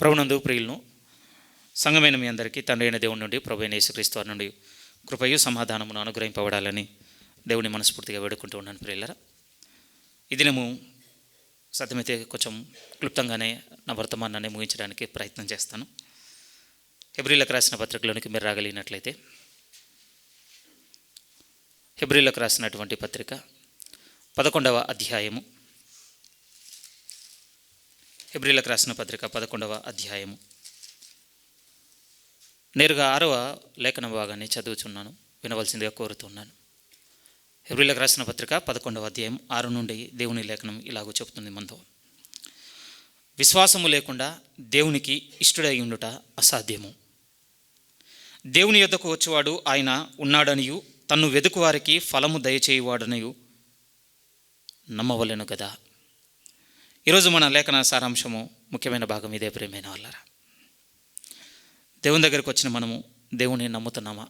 ప్రభునందు ప్రియులను సంఘమైన మీ అందరికీ తండ్రి అయిన దేవుని నుండి ప్రభు అయిన యేసుక్రీస్తు వారి నుండి కృపయు సమాధానమును అనుగ్రహింపబడాలని దేవుని మనస్ఫూర్తిగా వేడుకుంటూ ఉన్నాను ప్రియులరా. ఈ దినము సాధ్యమైతే కొంచెం క్లుప్తంగానే నా వర్తమానాన్ని ముగించడానికి ప్రయత్నం చేస్తాను. హెబ్రీలకు రాసిన పత్రికలోనికి మీరు రాగలిగినట్లయితే హెబ్రీలకు రాసినటువంటి పత్రిక 11వ అధ్యాయము, హెబ్రీలకు రాసిన పత్రిక 11వ అధ్యాయము నేరుగా 6వ లేఖన భాగాన్ని చదువుచున్నాను, వినవలసిందిగా కోరుతున్నాను. హెబ్రీలకు రాసిన పత్రిక 11వ అధ్యాయం 6 నుండి దేవుని లేఖనం ఇలాగూ చెబుతుంది మనతో: విశ్వాసము లేకుండా దేవునికి ఇష్టడై ఉండుట అసాధ్యము. దేవుని యొద్దకు వచ్చేవాడు ఆయన ఉన్నాడనియు తన్ను వెదుకు వారికి ఫలము దయచేయువాడనియు నమ్మవలెను కదా. ఈరోజు మన లేఖన సారాంశము ముఖ్యమైన భాగం ఇదే. ప్రియమైన వాళ్ళరా, దేవుని దగ్గరికి వచ్చిన మనము దేవుని నమ్ముతున్నామా?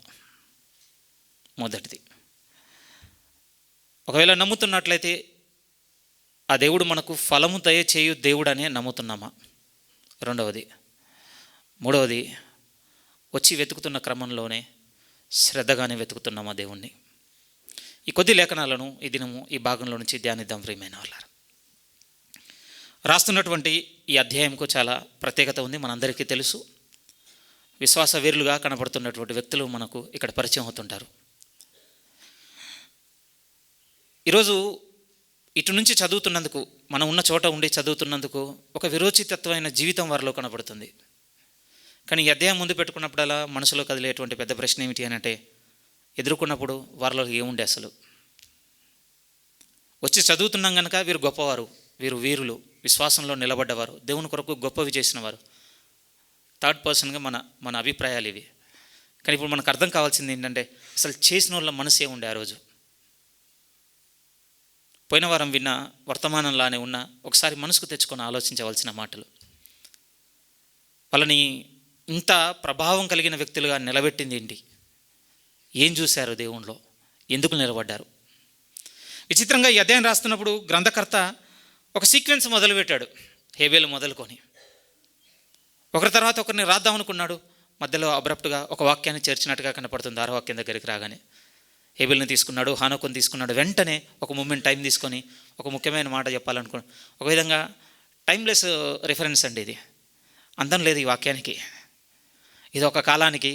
మొదటిది. ఒకవేళ నమ్ముతున్నట్లయితే ఆ దేవుడు మనకు ఫలము దయచేయు దేవుడనే నమ్ముతున్నామా? రెండవది. మూడవది, వచ్చి వెతుకుతున్న క్రమంలోనే శ్రద్ధగానే వెతుకుతున్నామా దేవుణ్ణి? ఈ కొద్ది లేఖనాలను ఈ దినము ఈ భాగంలో నుంచి ధ్యానిద్దాం. ప్రియమైన వాళ్ళారా, రాస్తున్నటువంటి ఈ అధ్యాయంకు చాలా ప్రత్యేకత ఉంది, మనందరికీ తెలుసు. విశ్వాస వీరులుగా కనబడుతున్నటువంటి వ్యక్తులు మనకు ఇక్కడ పరిచయం అవుతుంటారు. ఈరోజు ఇటు నుంచి చదువుతున్నందుకు, మనం ఉన్న చోట ఉండి చదువుతున్నందుకు ఒక విరోచితత్వమైన జీవితం వారిలో కనబడుతుంది. కానీ ఈ అధ్యాయం ముందు పెట్టుకున్నప్పుడల్లా మనసులో కదిలేటువంటి పెద్ద ప్రశ్న ఏమిటి అని అంటే, ఎదుర్కొన్నప్పుడు వారిలో ఏముండే అసలు? వచ్చి చదువుతున్నాం కనుక వీరు గొప్పవారు, వీరు వీరులు, విశ్వాసంలో నిలబడ్డవారు, దేవుని కొరకు గొప్పవి చేసినవారు. థర్డ్ పర్సన్గా మన అభిప్రాయాలు ఇవి. కానీ ఇప్పుడు మనకు అర్థం కావాల్సింది ఏంటంటే, అసలు చేసిన వాళ్ళ మనసు ఏముండే ఆ రోజు? పోయిన వారం విన్న వర్తమానంలానే ఉన్న ఒకసారి మనసుకు తెచ్చుకొని ఆలోచించవలసిన మాటలు. వాళ్ళని ఇంత ప్రభావం కలిగిన వ్యక్తులుగా నిలబెట్టింది ఏంటి? ఏం చూశారు దేవునిలో? ఎందుకు నిలబడ్డారు? విచిత్రంగా ఈ అధ్యాయం రాస్తున్నప్పుడు గ్రంథకర్త ఒక సీక్వెన్స్ మొదలుపెట్టాడు. హేబేలు మొదలుకొని ఒకరి తర్వాత ఒకరిని రాద్దాం అనుకున్నాడు. మధ్యలో అబ్రప్ట్గా ఒక వాక్యాన్ని చేర్చినట్టుగా కనపడుతుంది. 6వ వాక్యం దగ్గరికి రాగానే హేబేల్ని తీసుకున్నాడు, హానోకుని తీసుకున్నాడు. వెంటనే ఒక మూమెంట్ టైం తీసుకొని ఒక ముఖ్యమైన మాట చెప్పాలనుకున్నాడు. ఒక విధంగా టైమ్లెస్ రిఫరెన్స్ అండి ఇది. అందం లేదు ఈ వాక్యానికి. ఇది ఒక కాలానికి,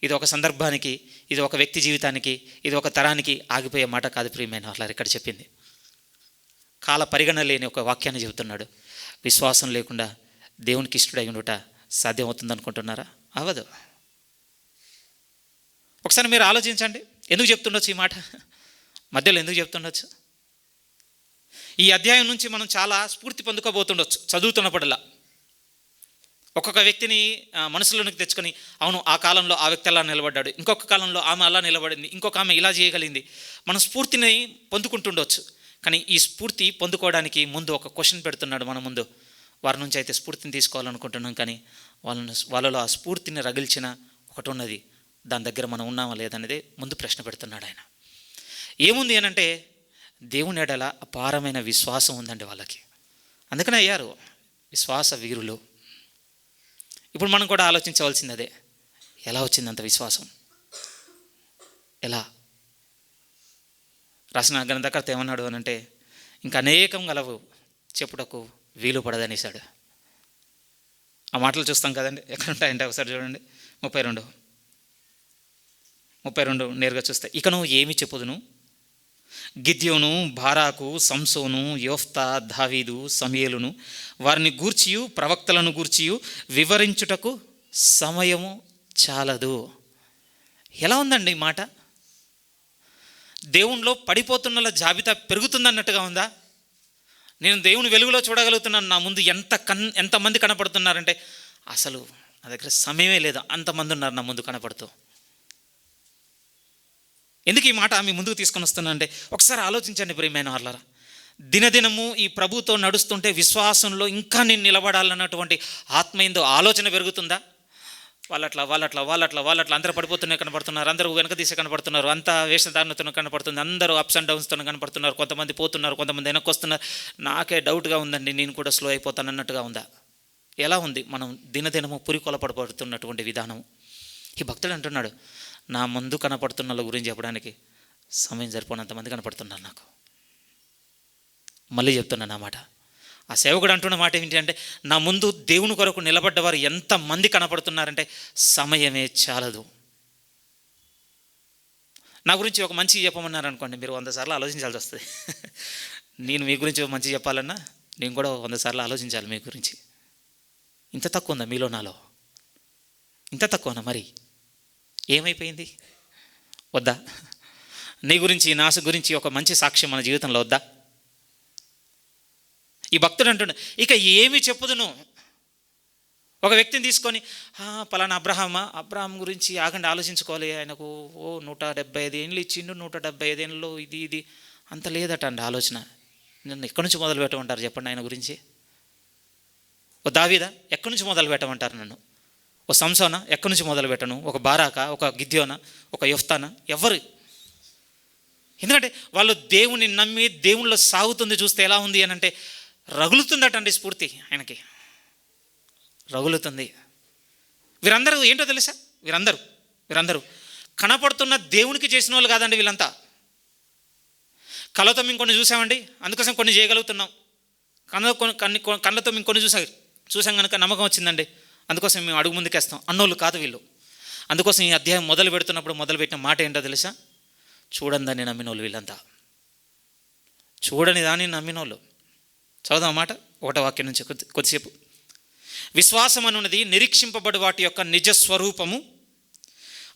ఇది ఒక సందర్భానికి, ఇది ఒక వ్యక్తి జీవితానికి, ఇది ఒక తరానికి ఆగిపోయే మాట కాదు. ప్రియమైన వాళ్ళారు, ఇక్కడ చెప్పింది కాల పరిగణన లేని ఒక వాక్యాన్ని చెబుతున్నాడు. విశ్వాసం లేకుండా దేవునికి ఇష్టడై ఉండుట సాధ్యమవుతుంది అనుకుంటున్నారా? అవ్వదు. ఒకసారి మీరు ఆలోచించండి, ఎందుకు చెప్తుండొచ్చు ఈ మాట? మధ్యలో ఎందుకు చెప్తుండొచ్చు? ఈ అధ్యాయం నుంచి మనం చాలా స్ఫూర్తి పొందుకోబోతుండొచ్చు చదువుతున్నప్పుడల్లా. ఒక్కొక్క వ్యక్తిని మనసులోనికి తెచ్చుకొని, అవును ఆ కాలంలో ఆ వ్యక్తి అలా నిలబడ్డాడు, ఇంకొక కాలంలో ఆమె అలా నిలబడింది, ఇంకొక ఆమె ఇలా చేయగలిగింది. మనం స్ఫూర్తిని పొందుకుంటుండొచ్చు. కానీ ఈ స్ఫూర్తి పొందుకోవడానికి ముందు ఒక క్వశ్చన్ పెడుతున్నాడు మన ముందు. వారి నుంచి అయితే స్ఫూర్తిని తీసుకోవాలనుకుంటున్నాం, కానీ వాళ్ళలో ఆ స్ఫూర్తిని రగిల్చిన ఒకటి ఉన్నది, దాని దగ్గర మనం ఉన్నామా లేదనేది ముందు ప్రశ్న పెడుతున్నాడు ఆయన. ఏముంది అనంటే, దేవుని ఎడల అపారమైన విశ్వాసం ఉందండి వాళ్ళకి. అందుకనే అయ్యారు విశ్వాస వీరులు. ఇప్పుడు మనం కూడా ఆలోచించవలసింది అదే. ఎలా వచ్చింది అంత విశ్వాసం? ఎలా? రాసిన గ్రంథకర్త ఏమన్నాడు అనంటే, ఇంకా అనేకం గలవు చెప్పుటకు వీలు పడదనేసాడు. ఆ మాటలు చూస్తాం కదండి, ఎక్కడ ఉంటాయంటే ఒకసారి చూడండి. 32 నేరుగా చూస్తే, ఇకను ఏమి చెప్పుదును? గిద్యోను, బారాకు, సంసోను, యోఫ్తా, దావీదు, సమూయేలును వారిని గూర్చియు ప్రవక్తలను గూర్చియు వివరించుటకు సమయము చాలదు. ఎలా ఉందండి ఈ మాట? దేవునిలో పడిపోతున్న జాబితా పెరుగుతుందన్నట్టుగా ఉందా? నేను దేవుని వెలుగులో చూడగలుగుతున్నాను, నా ముందు ఎంతమంది కనపడుతున్నారంటే అసలు నా దగ్గర సమయమే లేదు, అంతమంది ఉన్నారు నా ముందు కనపడుతూ. ఎందుకు ఈ మాట ఆమె ముందుకు తీసుకొని వస్తున్నా అంటే, ఒకసారి ఆలోచించండి ప్రియమైన వాళ్ళారా. దినదినము ఈ ప్రభుతో నడుస్తుంటే విశ్వాసంలో ఇంకా నేను నిలబడాలన్నటువంటి ఆత్మయందు ఆలోచన పెరుగుతుందా? వాళ్ళట్లా అందరూ పడిపోతూనే కనపడుతున్నారు, అందరూ వెనక తీసే కనపడుతున్నారు, అంతా వేషధారణతో కనపడుతుంది, అందరూ అప్స్ అండ్ డౌన్స్తో కనపడుతున్నారు, కొంతమంది పోతున్నారు, కొంతమంది వెనక్కి వస్తున్నారు. నాకే డౌట్గా ఉందండి, నేను కూడా స్లో అయిపోతాను అన్నట్టుగా ఉందా? ఎలా ఉంది మనం దినదినము పురికొలపడబడుతున్నటువంటి విధానం? ఈ భక్తుడు అంటున్నాడు, నా ముందు కనపడుతున్న వాళ్ళ గురించి చెప్పడానికి సమయం సరిపోనంతమంది కనపడుతున్నారు నాకు. మళ్ళీ చెప్తున్నాను అన్నమాట. ఆ సేవకుడు అంటున్న మాట ఏంటి అంటే, నా ముందు దేవుని కొరకు నిలబడ్డవారు ఎంతమంది కనపడుతున్నారంటే సమయమే చాలదు. నా గురించి ఒక మంచి చెప్పమన్నారు అనుకోండి, మీరు 100 సార్లు ఆలోచించాల్సి వస్తుంది. నేను మీ గురించి మంచి చెప్పాలన్నా నేను కూడా 100 సార్లు ఆలోచించాలి మీ గురించి. ఇంత తక్కువ ఉందా మీలో నాలో? ఇంత తక్కువనా? మరి ఏమైపోయింది? వద్దా? నీ గురించి నా గురించి ఒక మంచి సాక్ష్యం మన జీవితంలో వద్దా? ఈ భక్తుడు అంటున్నా, ఇక ఏమి చెప్పుదును? ఒక వ్యక్తిని తీసుకొని పలానా అబ్రహాం గురించి ఆగండి, ఆలోచించుకోవాలి. ఆయనకు 175 ఏళ్ళు ఇచ్చిండు, 175 ఏళ్ళలో ఇది అంత లేదట అండి ఆలోచన. నన్ను ఎక్కడి నుంచి మొదలు పెట్టమంటారు చెప్పండి ఆయన గురించి? ఓ దావీదా ఎక్కడి నుంచి మొదలు పెట్టమంటారు నన్ను? ఓ సంసోనా ఎక్కడి నుంచి మొదలు పెట్టను? ఒక బారాకా, ఒక గిద్యోనా, ఒక యొఫ్తానా? ఎవరు? ఎందుకంటే వాళ్ళు దేవుని నమ్మి దేవుళ్ళో సాగుతుంది. చూస్తే ఎలా ఉంది అని అంటే రగులుతుందటండి స్ఫూర్తి, ఆయనకి రగులుతుంది. వీరందరూ ఏంటో తెలుసా? వీరందరూ కనపడుతున్న దేవునికి చేసిన వాళ్ళు కాదండి వీళ్ళంతా. కళ్ళతో మేము కొన్ని చూసామండి, అందుకోసం కొన్ని చేయగలుగుతున్నాం. కళ్ళతో మేము కొన్ని చూసాం కనుక నమ్మకం వచ్చిందండి, అందుకోసం మేము అడుగు ముందుకేస్తాం అన్నోళ్ళు కాదు వీళ్ళు. అందుకోసం ఈ అధ్యాయం మొదలు పెట్టిన మాట ఏంటో తెలుసా? చూడని దాన్ని నమ్మినోళ్ళు వీళ్ళంతా. చూడని దాన్ని నమ్మినోళ్ళు. చదువుదాం మాట 1వ వాక్యం నుంచి కొద్దిసేపు. విశ్వాసం అనున్నది నిరీక్షింపబడి వాటి యొక్క నిజస్వరూపము,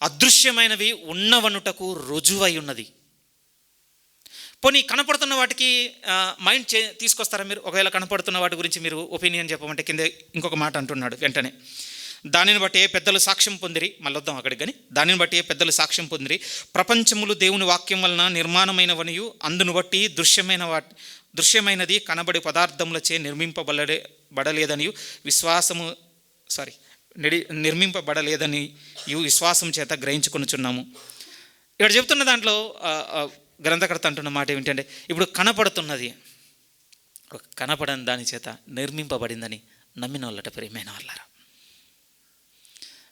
అదృశ్యమైనవి ఉన్నవనుటకు రుజువై ఉన్నది. పోనీ కనపడుతున్న వాటికి మైండ్ తీసుకొస్తారా మీరు? ఒకవేళ కనపడుతున్న వాటి గురించి మీరు ఒపీనియన్ చెప్పమంటే కింద ఇంకొక మాట అంటున్నాడు వెంటనే, దానిని బట్టి పెద్దలు సాక్ష్యం పొందిరి. మళ్ళీ వద్దాం అక్కడికి. కానీ దానిని బట్టి పెద్దలు సాక్ష్యం పొందిరి, ప్రపంచములు దేవుని వాక్యం వలన నిర్మాణమైనవనియు అందును బట్టి దృశ్యమైనది కనబడి పదార్థములచే నిర్మింపబడలేదనియు విశ్వాసం చేత గ్రహించుకొనుచున్నాము. ఇక్కడ చెప్తున్న దాంట్లో గ్రంథకర్త అంటున్న మాట ఏమిటంటే, ఇప్పుడు కనపడుతున్నది కనపడని దాని చేత నిర్మింపబడిందని నమ్మిన వాళ్ళట ప్రియమైన వాళ్ళారా.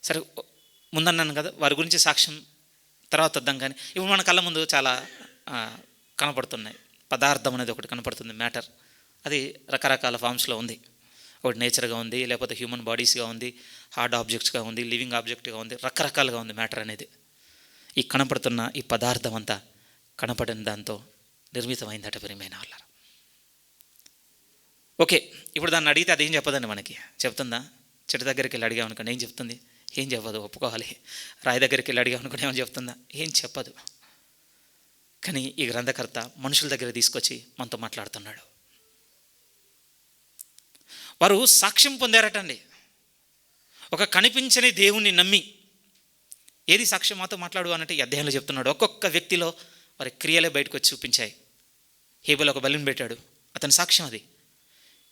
సరే ముందన్నాను కదా వారి గురించి సాక్ష్యం తర్వాత వద్దాం. కానీ ఇప్పుడు మన కళ్ళ ముందు చాలా కనపడుతున్నాయి. పదార్థం అనేది ఒకటి కనపడుతుంది, మ్యాటర్. అది రకరకాల ఫామ్స్లో ఉంది. ఒకటి నేచర్గా ఉంది, లేకపోతే హ్యూమన్ బాడీస్గా ఉంది, హార్డ్ ఆబ్జెక్ట్స్గా ఉంది, లివింగ్ ఆబ్జెక్ట్గా ఉంది, రకరకాలుగా ఉంది మ్యాటర్ అనేది. ఈ కనపడుతున్న ఈ పదార్థం అంతా కనపడిన దాంతో నిర్మితమైందట ప్రియమైన వాళ్ళారా. ఓకే, ఇప్పుడు దాన్ని అడిగితే అదేం చెప్పదండి మనకి. చెప్తుందా? చెట్టు దగ్గరికి వెళ్ళి అడిగామనుకోండి ఏం చెప్తుంది? ఏం చెప్పదు, ఒప్పుకోవాలి. రాయి దగ్గరికి వెళ్ళి అడిగామనుకోండి ఏమని చెప్తుందా? ఏం చెప్పదు. కానీ ఈ గ్రంథకర్త మనుషుల దగ్గర తీసుకొచ్చి మనతో మాట్లాడుతున్నాడు. వారు సాక్ష్యం పొందారటండి, ఒక కనిపించని దేవుణ్ణి నమ్మి. ఏది సాక్ష్యం మాతో మాట్లాడు అనంటే ఈ అధ్యాయంలో చెప్తున్నాడు. ఒక్కొక్క వ్యక్తిలో వారి క్రియలే బయటకు వచ్చి చూపించాయి. హేబెలు ఒక బలిని పెట్టాడు, అతని సాక్ష్యం అది.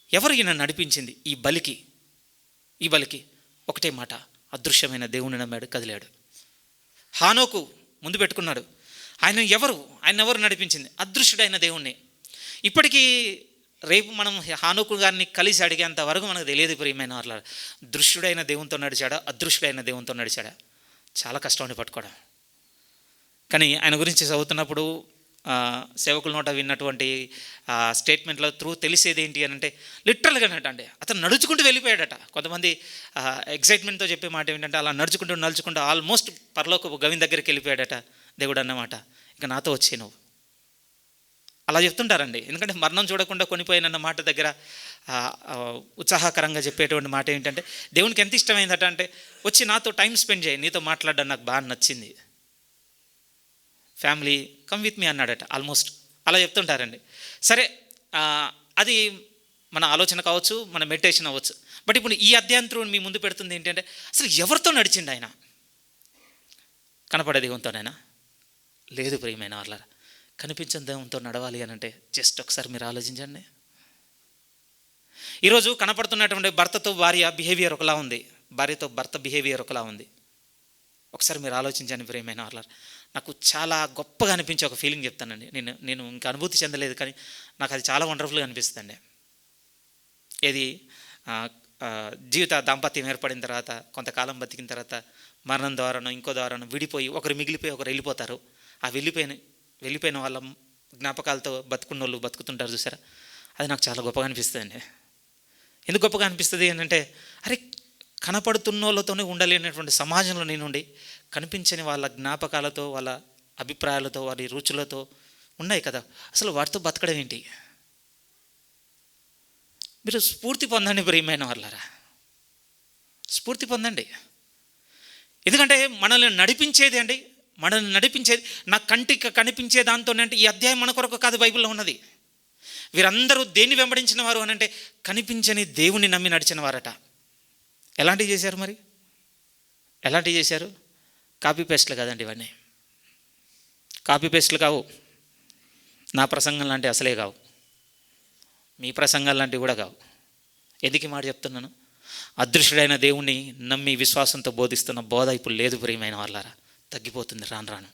ఎవరు ఈయన నడిపించింది? ఈ బలికి ఒకటే మాట, అదృశ్యమైన దేవుణ్ణి నమ్మాడు, కదిలాడు. హానోకు ముందు పెట్టుకున్నాడు. ఆయన ఎవరు నడిపించింది? అదృశ్యుడైన దేవుణ్ణి. ఇప్పటికీ రేపు మనం హానోకు గారిని కలిసి అడిగేంత వరకు మనకు తెలియదు ప్రియమైన వాళ్ళ, దృశ్యుడైన దేవునితో నడిచాడా, అదృశ్యుడైన దేవునితో నడిచాడా? చాలా కష్టం పట్టుకోవడం. కానీ ఆయన గురించి చదువుతున్నప్పుడు సేవకుల నోట విన్నటువంటి స్టేట్మెంట్లో తెలిసేది ఏంటి అని అంటే, లిటరల్గా అంటే అతను నడుచుకుంటూ వెళ్ళిపోయాడట. కొంతమంది ఎగ్జైట్మెంట్తో చెప్పే మాట ఏంటంటే, అలా నడుచుకుంటూ ఆల్మోస్ట్ పరలోక గవిని దగ్గరికి వెళ్ళిపోయాడట దేవుడు అన్నమాట. ఇక నాతో వచ్చే నువ్వు అలా చెప్తుంటారండి. ఎందుకంటే మరణం చూడకుండా కొనిపోయినన్న మాట దగ్గర ఉత్సాహకరంగా చెప్పేటువంటి మాట ఏంటంటే, దేవునికి ఎంత ఇష్టమైందట అంటే, వచ్చి నాతో టైం స్పెండ్ చేయి, నీతో మాట్లాడడం నాకు బాగా నచ్చింది, ఫ్యామిలీ కమ్ విత్ మీ అన్నాడట. ఆల్మోస్ట్ అలా చెప్తుంటారండి. సరే, అది మన ఆలోచన కావచ్చు, మన మెడిటేషన్ అవ్వచ్చు. బట్ ఇప్పుడు ఈ అధ్యాయంతో మీ ముందు పెడుతుంది ఏంటంటే, అసలు ఎవరితో నడిచిండు ఆయన? కనపడే దేవునితోనైనా? లేదు ప్రియమైన వాళ్ళారా. కనిపించని దేవునితో నడవాలి అని అంటే జస్ట్ ఒకసారి మీరు ఆలోచించండి. ఈరోజు కనపడుతున్నటువంటి భర్తతో భార్య బిహేవియర్ ఒకలా ఉంది, భార్యతో భర్త బిహేవియర్ ఒకలా ఉంది. ఒకసారి మీరు ఆలోచించండి ప్రియమైన వాళ్ళారా. నాకు చాలా గొప్పగా అనిపించే ఒక ఫీలింగ్ చెప్తానండి. నేను ఇంకా అనుభూతి చెందలేదు, కానీ నాకు అది చాలా వండర్ఫుల్గా అనిపిస్తుందండి. ఏది జీవిత దాంపత్యం ఏర్పడిన తర్వాత కొంతకాలం బతికిన తర్వాత మరణం ద్వారానో ఇంకో ద్వారానో విడిపోయి ఒకరు మిగిలిపోయి ఒకరు వెళ్ళిపోతారు. ఆ వెళ్ళిపోయిన వాళ్ళ జ్ఞాపకాలతో బతుకున్న వాళ్ళు బతుకుతుంటారు చూసారా, అది నాకు చాలా గొప్పగా అనిపిస్తుంది అండి. ఎందుకు గొప్పగా అనిపిస్తుంది అంటే, అరే కనపడుతున్న వాళ్ళతోనే ఉండలేనటువంటి సమాజంలో నేనుండి కనిపించని వాళ్ళ జ్ఞాపకాలతో, వాళ్ళ అభిప్రాయాలతో, వారి రుచులతో ఉన్నాయి కదా, అసలు వాటితో బతకడం ఏంటి? మీరు స్ఫూర్తి పొందండి ప్రియమైన వాళ్ళారా, స్ఫూర్తి పొందండి. ఎందుకంటే మనల్ని నడిపించేది నా కంటికి కనిపించే దాంతోనే. అంటే ఈ అధ్యాయం మన కొరకు కాదు, బైబిల్లో ఉన్నది. వీరందరూ దేన్ని వెంబడించిన వారు అని అంటే కనిపించని దేవుని నమ్మి నడిచిన వారట. ఎలాంటివి చేశారు మరి? ఎలాంటివి చేశారు? కాపీ పేస్ట్లు కాదండి ఇవన్నీ, కాపీ పేస్ట్లు కావు. నా ప్రసంగం లాంటివి అసలే కావు, మీ ప్రసంగాలు లాంటివి కూడా కావు. ఎందుకు ఈ మాట చెప్తున్నాను? అదృశ్యుడైన దేవుణ్ణి నమ్మి విశ్వాసంతో బోధిస్తున్న బోధ ఇప్పుడు లేదు ప్రియమైన వాళ్ళారా, తగ్గిపోతుంది రాను.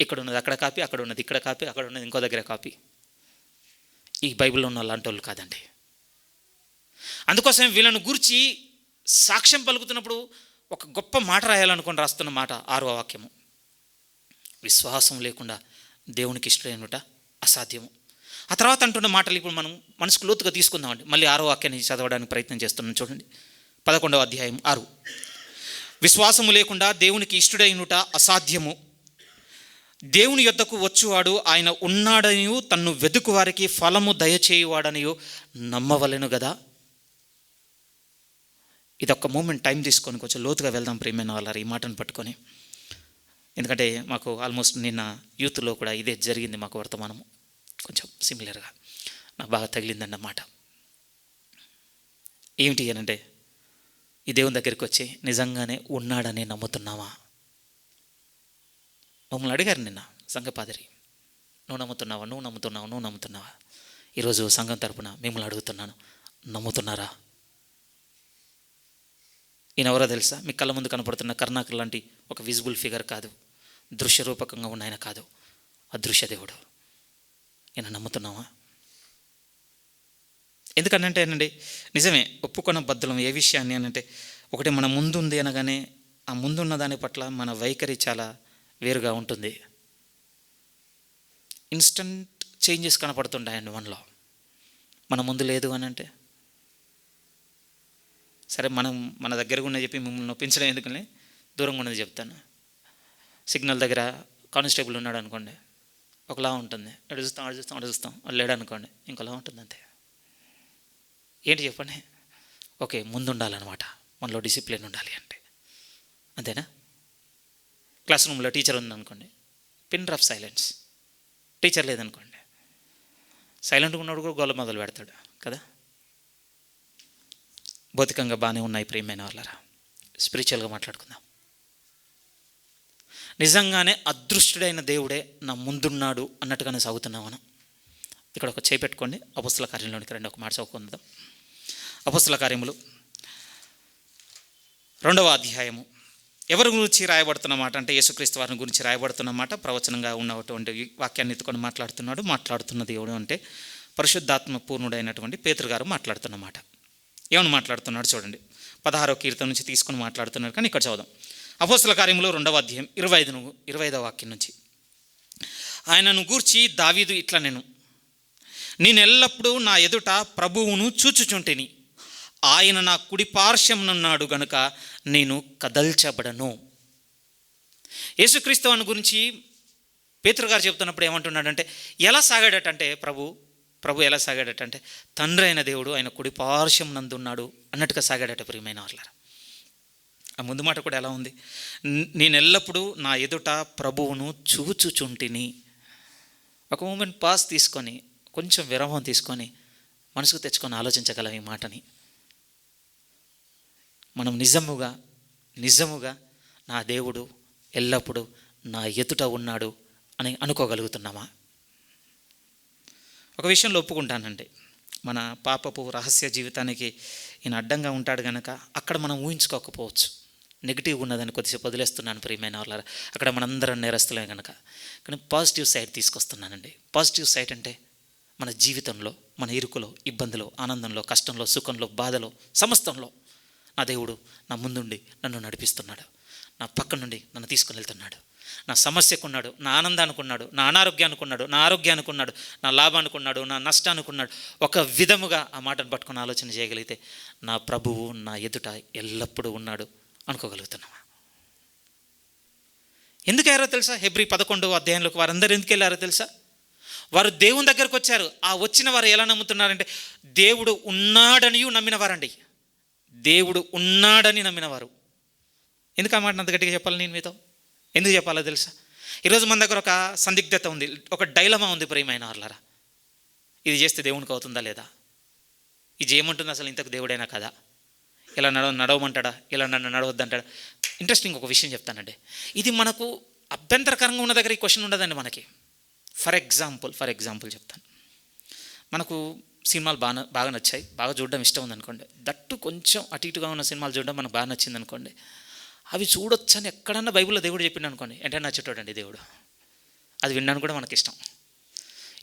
ఇక్కడ ఉన్నది అక్కడ కాపీ, అక్కడ ఉన్నది ఇక్కడ కాపీ, అక్కడ ఉన్నది ఇంకో దగ్గర కాపీ. ఈ బైబిల్లో ఉన్న అలాంటి వాళ్ళు కాదండి. అందుకోసం వీళ్ళను గురించి సాక్ష్యం పలుకుతున్నప్పుడు ఒక గొప్ప మాట రాయాలనుకొని రాస్తున్న మాట 6వ వాక్యము, విశ్వాసం లేకుండా దేవునికి ఇష్టమైనట అసాధ్యము. ఆ తర్వాత అంటున్న మాటలు ఇప్పుడు మనం మనసుకు లోతుగా తీసుకుందామండి. మళ్ళీ 6వ వాక్యాన్ని చదవడానికి ప్రయత్నం చేస్తున్నాం. చూడండి, 11వ అధ్యాయం 6. విశ్వాసము లేకుండా దేవునికి ఇష్టడైనట అసాధ్యము. దేవుని యొద్దకు వచ్చువాడు ఆయన ఉన్నాడనియు తన్ను వెదుకు వారికి ఫలము దయచేయువాడనియు నమ్మవలెను కదా. ఇదొక్క మూమెంట్ టైం తీసుకొని కొంచెం లోతుగా వెళ్దాం ప్రియమైన వాళ్ళారు ఈ మాటను పట్టుకొని. ఎందుకంటే మాకు ఆల్మోస్ట్ నిన్న యూత్లో కూడా ఇదే జరిగింది. మాకు వర్తమానము కొంచెం సిమిలర్గా నాకు బాగా తగిలిందండి అన్నమాట. ఏమిటి అనంటే, ఈ దేవుని దగ్గరికి వచ్చి నిజంగానే ఉన్నాడని నమ్ముతున్నావా? మమ్మల్ని అడిగారు నిన్న సంఘపాదిరి, నువ్వు నమ్ముతున్నావా? ఈరోజు సంఘం తరపున మిమ్మల్ని అడుగుతున్నాను, నమ్ముతున్నారా? ఈయన ఎవరో తెలుసా? మీ కళ్ళ ముందు కనపడుతున్న కర్ణాకర్ లాంటి ఒక విజిబుల్ ఫిగర్ కాదు, దృశ్య రూపకంగా ఉన్న ఆయన కాదు, అదృశ్య దేవుడు. ఈయన నమ్ముతున్నావా? ఎందుకనంటే అనండి, నిజమే ఒప్పుకొన్న బద్దలం ఏ విషయాన్ని అనంటే, ఒకటి మన ముందుంది అనగానే ఆ ముందున్న దాని పట్ల మన వైఖరి చాలా వేరుగా ఉంటుంది. ఇన్స్టంట్ చేంజెస్ కనపడుతుంటాయండి మనలో. మన ముందు లేదు అని అంటే, సరే మనం మన దగ్గరగా ఉన్నది చెప్పి మిమ్మల్ని నొప్పించడం ఎందుకని దూరంగా ఉన్నది చెప్తాను. సిగ్నల్ దగ్గర కానిస్టేబుల్ ఉన్నాడు అనుకోండి, ఒకలా ఉంటుంది. అడుగుస్తాం వాళ్ళు లేడు అనుకోండి, ఇంకోలా ఉంటుంది. అంతే. ఏంటి చెప్పండి? ఓకే, ముందు ఉండాలన్నమాట, మనలో డిసిప్లిన్ ఉండాలి అంటే. అంతేనా? క్లాస్ రూమ్లో టీచర్ ఉందనుకోండి, పిన్ డ్రాప్ సైలెన్స్. టీచర్ లేదనుకోండి, సైలెంట్గా ఉన్నప్పుడు కూడా గొల్ల మొదలు పెడతాడు కదా. భౌతికంగా బాగానే ఉన్నాయి ప్రియమైన వాళ్ళరా, స్పిరిచువల్గా మాట్లాడుకుందాం. నిజంగానే అదృష్టుడైన దేవుడే నా ముందున్నాడు అన్నట్టుగానే సాగుతున్నాం మనం. ఇక్కడ ఒక చేయి పెట్టుకోండి, అపొస్తల కార్యంలోనికి రండి, ఒక మాట చదువుకుందాం. అపొస్తల కార్యములు 2వ అధ్యాయము. ఎవరి గురించి రాయబడుతున్న మాట అంటే, యేసుక్రీస్తు వారిని గురించి రాయబడుతున్న మాట. ప్రవచనంగా ఉన్నటువంటి వాక్యాన్ని ఎత్తుకొని మాట్లాడుతున్నది ఎవడు అంటే పరిశుద్ధాత్మ పూర్ణుడైనటువంటి పేతురు గారు మాట్లాడుతున్న మాట. ఏమని మాట్లాడుతున్నాడు చూడండి, 16వ కీర్తన నుంచి తీసుకుని మాట్లాడుతున్నారు. కానీ ఇక్కడ చదువుదాం. అపొస్తల కార్యములు 2వ అధ్యాయం 25వ వాక్యం నుంచి. ఆయనను గూర్చి దావీదు ఇట్లా, నేను ఎల్లప్పుడూ నా ఎదుట ప్రభువును చూచుచుంటిని, ఆయన నా కుడి పార్శ్వమునున్నాడు గనుక నేను కదల్చబడను. యేసుక్రీస్తు అని గురించి పేతురు గారు చెప్తున్నప్పుడు ఏమంటున్నాడంటే, ఎలా సాగాడట అంటే ప్రభు ఎలా సాగాడట అంటే, తండ్రి అయిన దేవుడు ఆయన కుడి పార్శ్వం నందున్నాడు అన్నట్టుగా సాగాడట ప్రియమైన వాళ్ళారా. ఆ ముందు మాట కూడా ఎలా ఉంది? నేను ఎల్లప్పుడూ నా ఎదుట ప్రభువును చూచుచుంటిని. ఒక మూమెంట్ పాస్ తీసుకొని, కొంచెం విరామం తీసుకొని మనసుకు తెచ్చుకొని ఆలోచించగలం ఈ మాటని. మనం నిజముగా నా దేవుడు ఎల్లప్పుడూ నా ఎదుట ఉన్నాడు అని అనుకోగలుగుతున్నామా? ఒక విషయంలో ఒప్పుకుంటానండి, మన పాపపు రహస్య జీవితానికి ఈయన అడ్డంగా ఉంటాడు కనుక అక్కడ మనం ఊహించుకోకపోవచ్చు. నెగిటివ్ ఉన్నదని కొద్దిసేపు వదిలేస్తున్నాను ప్రియమైన వాళ్ళ. అక్కడ మనందరం నేరస్తులే కనుక. కానీ పాజిటివ్ సైడ్ తీసుకొస్తున్నానండి. పాజిటివ్ సైడ్ అంటే మన జీవితంలో, మన ఇరుకులో, ఇబ్బందిలో, ఆనందంలో, కష్టంలో, సుఖంలో, బాధలో, సమస్తంలో నా దేవుడు నా ముందుండి నన్ను నడిపిస్తున్నాడు, నా పక్క నుండి నన్ను తీసుకుని వెళ్తున్నాడు. నా సమస్యకు ఉన్నాడు, నా ఆనందానికి ఉన్నాడు, నా అనారోగ్యానికి ఉన్నాడు, నా ఆరోగ్యానికి ఉన్నాడు, నా లాభానికి ఉన్నాడు, నా నష్టానికి ఉన్నాడు. ఒక విధముగా ఆ మాటను పట్టుకుని ఆలోచన చేయగలిగితే నా ప్రభువు నా ఎదుట ఎల్లప్పుడూ ఉన్నాడు అనుకోగలుగుతున్నావా? ఎందుకు వెళ్ళారో తెలుసా? హెబ్రీ 11వ అధ్యాయంలోకి వారందరూ ఎందుకు వెళ్ళారో తెలుసా? వారు దేవుని దగ్గరకు వచ్చారు. ఆ వచ్చిన వారు ఎలా నమ్ముతున్నారంటే దేవుడు ఉన్నాడని నమ్మినవారండి. దేవుడు ఉన్నాడని నమ్మినవారు. ఎందుకు ఆ మాట అంత గట్టిగా చెప్పాలి నేను మీతో? ఎందుకు చెప్పాలో తెలుసా? ఈరోజు మన దగ్గర ఒక సందిగ్ధత ఉంది, ఒక డైలమా ఉంది ప్రియమైన వాళ్ళారా. ఇది చేస్తే దేవునికి అవుతుందా లేదా? ఇది ఏమంటుంది అసలు? ఇంతకు దేవుడైనా కదా? ఇలా నడవమంటాడా? ఇలా నన్ను నడవద్దంటాడా? ఇంట్రెస్టింగ్ ఒక విషయం చెప్తానండి. ఇది మనకు అభ్యంతరకరంగా ఉన్న దగ్గర ఈ క్వశ్చన్ ఉండదండి మనకి. ఫర్ ఎగ్జాంపుల్ చెప్తాను. మనకు సినిమాలు బాగా నచ్చాయి, బాగా చూడడం ఇష్టం ఉందనుకోండి. దట్టు కొంచెం అటు ఇటుగా ఉన్న సినిమాలు చూడడం మనకు బాగా నచ్చింది అనుకోండి. అవి చూడొచ్చని ఎక్కడన్నా బైబిల్లో దేవుడు చెప్పిండు అనుకోండి, అంటే నచ్చేటోడండి దేవుడు. అది వినడానికి కూడా మనకి ఇష్టం.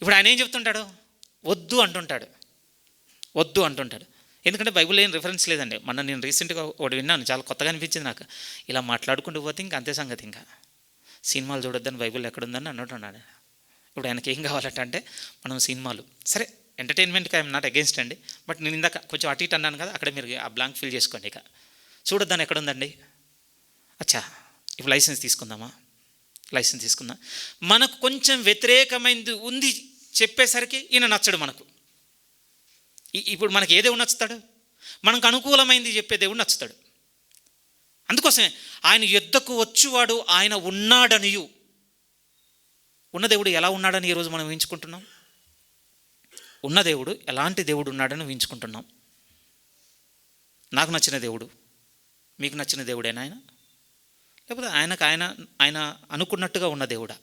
ఇప్పుడు ఆయన ఏం చెప్తుంటాడు? వద్దు అంటుంటాడు. ఎందుకంటే బైబిల్లో ఏం రిఫరెన్స్ లేదండి. నేను రీసెంట్గా ఒకటి విన్నాను, చాలా కొత్తగా అనిపించింది నాకు. ఇలా మాట్లాడుకుంటూ పోతే ఇంకా అంతే సంగతి. ఇంకా సినిమాలు చూడొద్దని బైబిల్ ఎక్కడుందని అన్నట్టున్నాడు. ఇప్పుడు ఆయనకి ఏం కావాలట అంటే మనం సినిమాలు, సరే ఎంటర్టైన్మెంట్కి ఐఎమ్ నాట్ అగేన్స్ట్ అండి, బట్ నేను ఇందాక కొంచెం అటు ఇటు అన్నాను కదా, అక్కడ మీరు ఆ బ్లాంక్ ఫిల్ చేసుకోండి. ఇక చూడొద్దని ఎక్కడుందండి? అచ్చా, ఇప్పుడు లైసెన్స్ తీసుకుందాం. మనకు కొంచెం వ్యతిరేకమైనది ఉంది చెప్పేసరికి ఈయన నచ్చడు మనకు. ఇప్పుడు మనకి ఏ దేవుడు నచ్చుతాడు? మనకు అనుకూలమైంది చెప్పే దేవుడు నచ్చుతాడు. అందుకోసమే ఆయన యుద్ధకు వచ్చువాడు ఆయన ఉన్నాడనియు. ఉన్న దేవుడు ఎలా ఉన్నాడని ఈరోజు మనం ఊహించుకుంటున్నాం? ఉన్న దేవుడు ఎలాంటి దేవుడు ఉన్నాడని ఊహించుకుంటున్నాం? నాకు నచ్చిన దేవుడు, మీకు నచ్చిన దేవుడేనా ఆయన? లేకపోతే ఆయన అనుకున్నట్టుగా ఉన్న దేవుడా?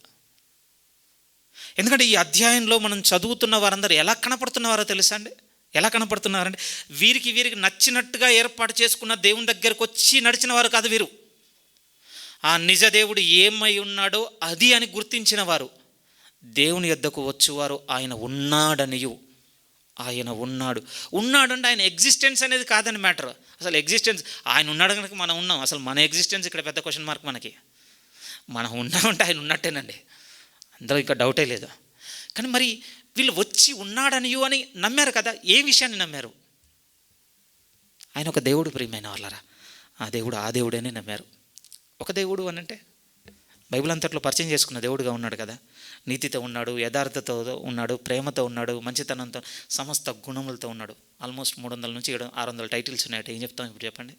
ఎందుకంటే ఈ అధ్యాయంలో మనం చదువుతున్న వారందరూ ఎలా కనపడుతున్నవారో తెలుసా అండి? ఎలా కనపడుతున్నారంటే వీరికి నచ్చినట్టుగా ఏర్పాటు చేసుకున్న దేవుని దగ్గరకు వచ్చి నడిచిన వారు కాదు వీరు. ఆ నిజ దేవుడు ఏమై ఉన్నాడో అది అని గుర్తించిన వారు. దేవుని యొద్దకు వచ్చేవారు ఆయన ఉన్నాడనియు. ఆయన ఉన్నాడంటే ఆయన ఎగ్జిస్టెన్స్ అనేది కాదని మ్యాటర్. అసలు ఎగ్జిస్టెన్స్ ఆయన ఉన్నాడు కనుక మనం ఉన్నాం. అసలు మన ఎగ్జిస్టెన్స్ ఇక్కడ పెద్ద క్వశ్చన్ మార్క్ మనకి. మనం ఉన్నామంటే ఆయన ఉన్నట్టేనండి, అందులో ఇంకా డౌటే లేదు. కానీ మరి వీళ్ళు వచ్చి ఉన్నాడనియు అని నమ్మారు కదా. ఏ విషయాన్ని నమ్మారు? ఆయన ఒక దేవుడు ప్రియమైన వాళ్ళరా. ఆ దేవుడేనే నమ్మారు. ఒక దేవుడు అని అంటే బైబిల్ అంతట్లో పరిచయం చేసుకున్న దేవుడుగా ఉన్నాడు కదా. నీతితో ఉన్నాడు, యథార్థతతో ఉన్నాడు, ప్రేమతో ఉన్నాడు, మంచితనంతో, సమస్త గుణములతో ఉన్నాడు. ఆల్మోస్ట్ 300 నుంచి 600 టైటిల్స్ ఉన్నాయట. ఏం చెప్తాం ఇప్పుడు చెప్పండి?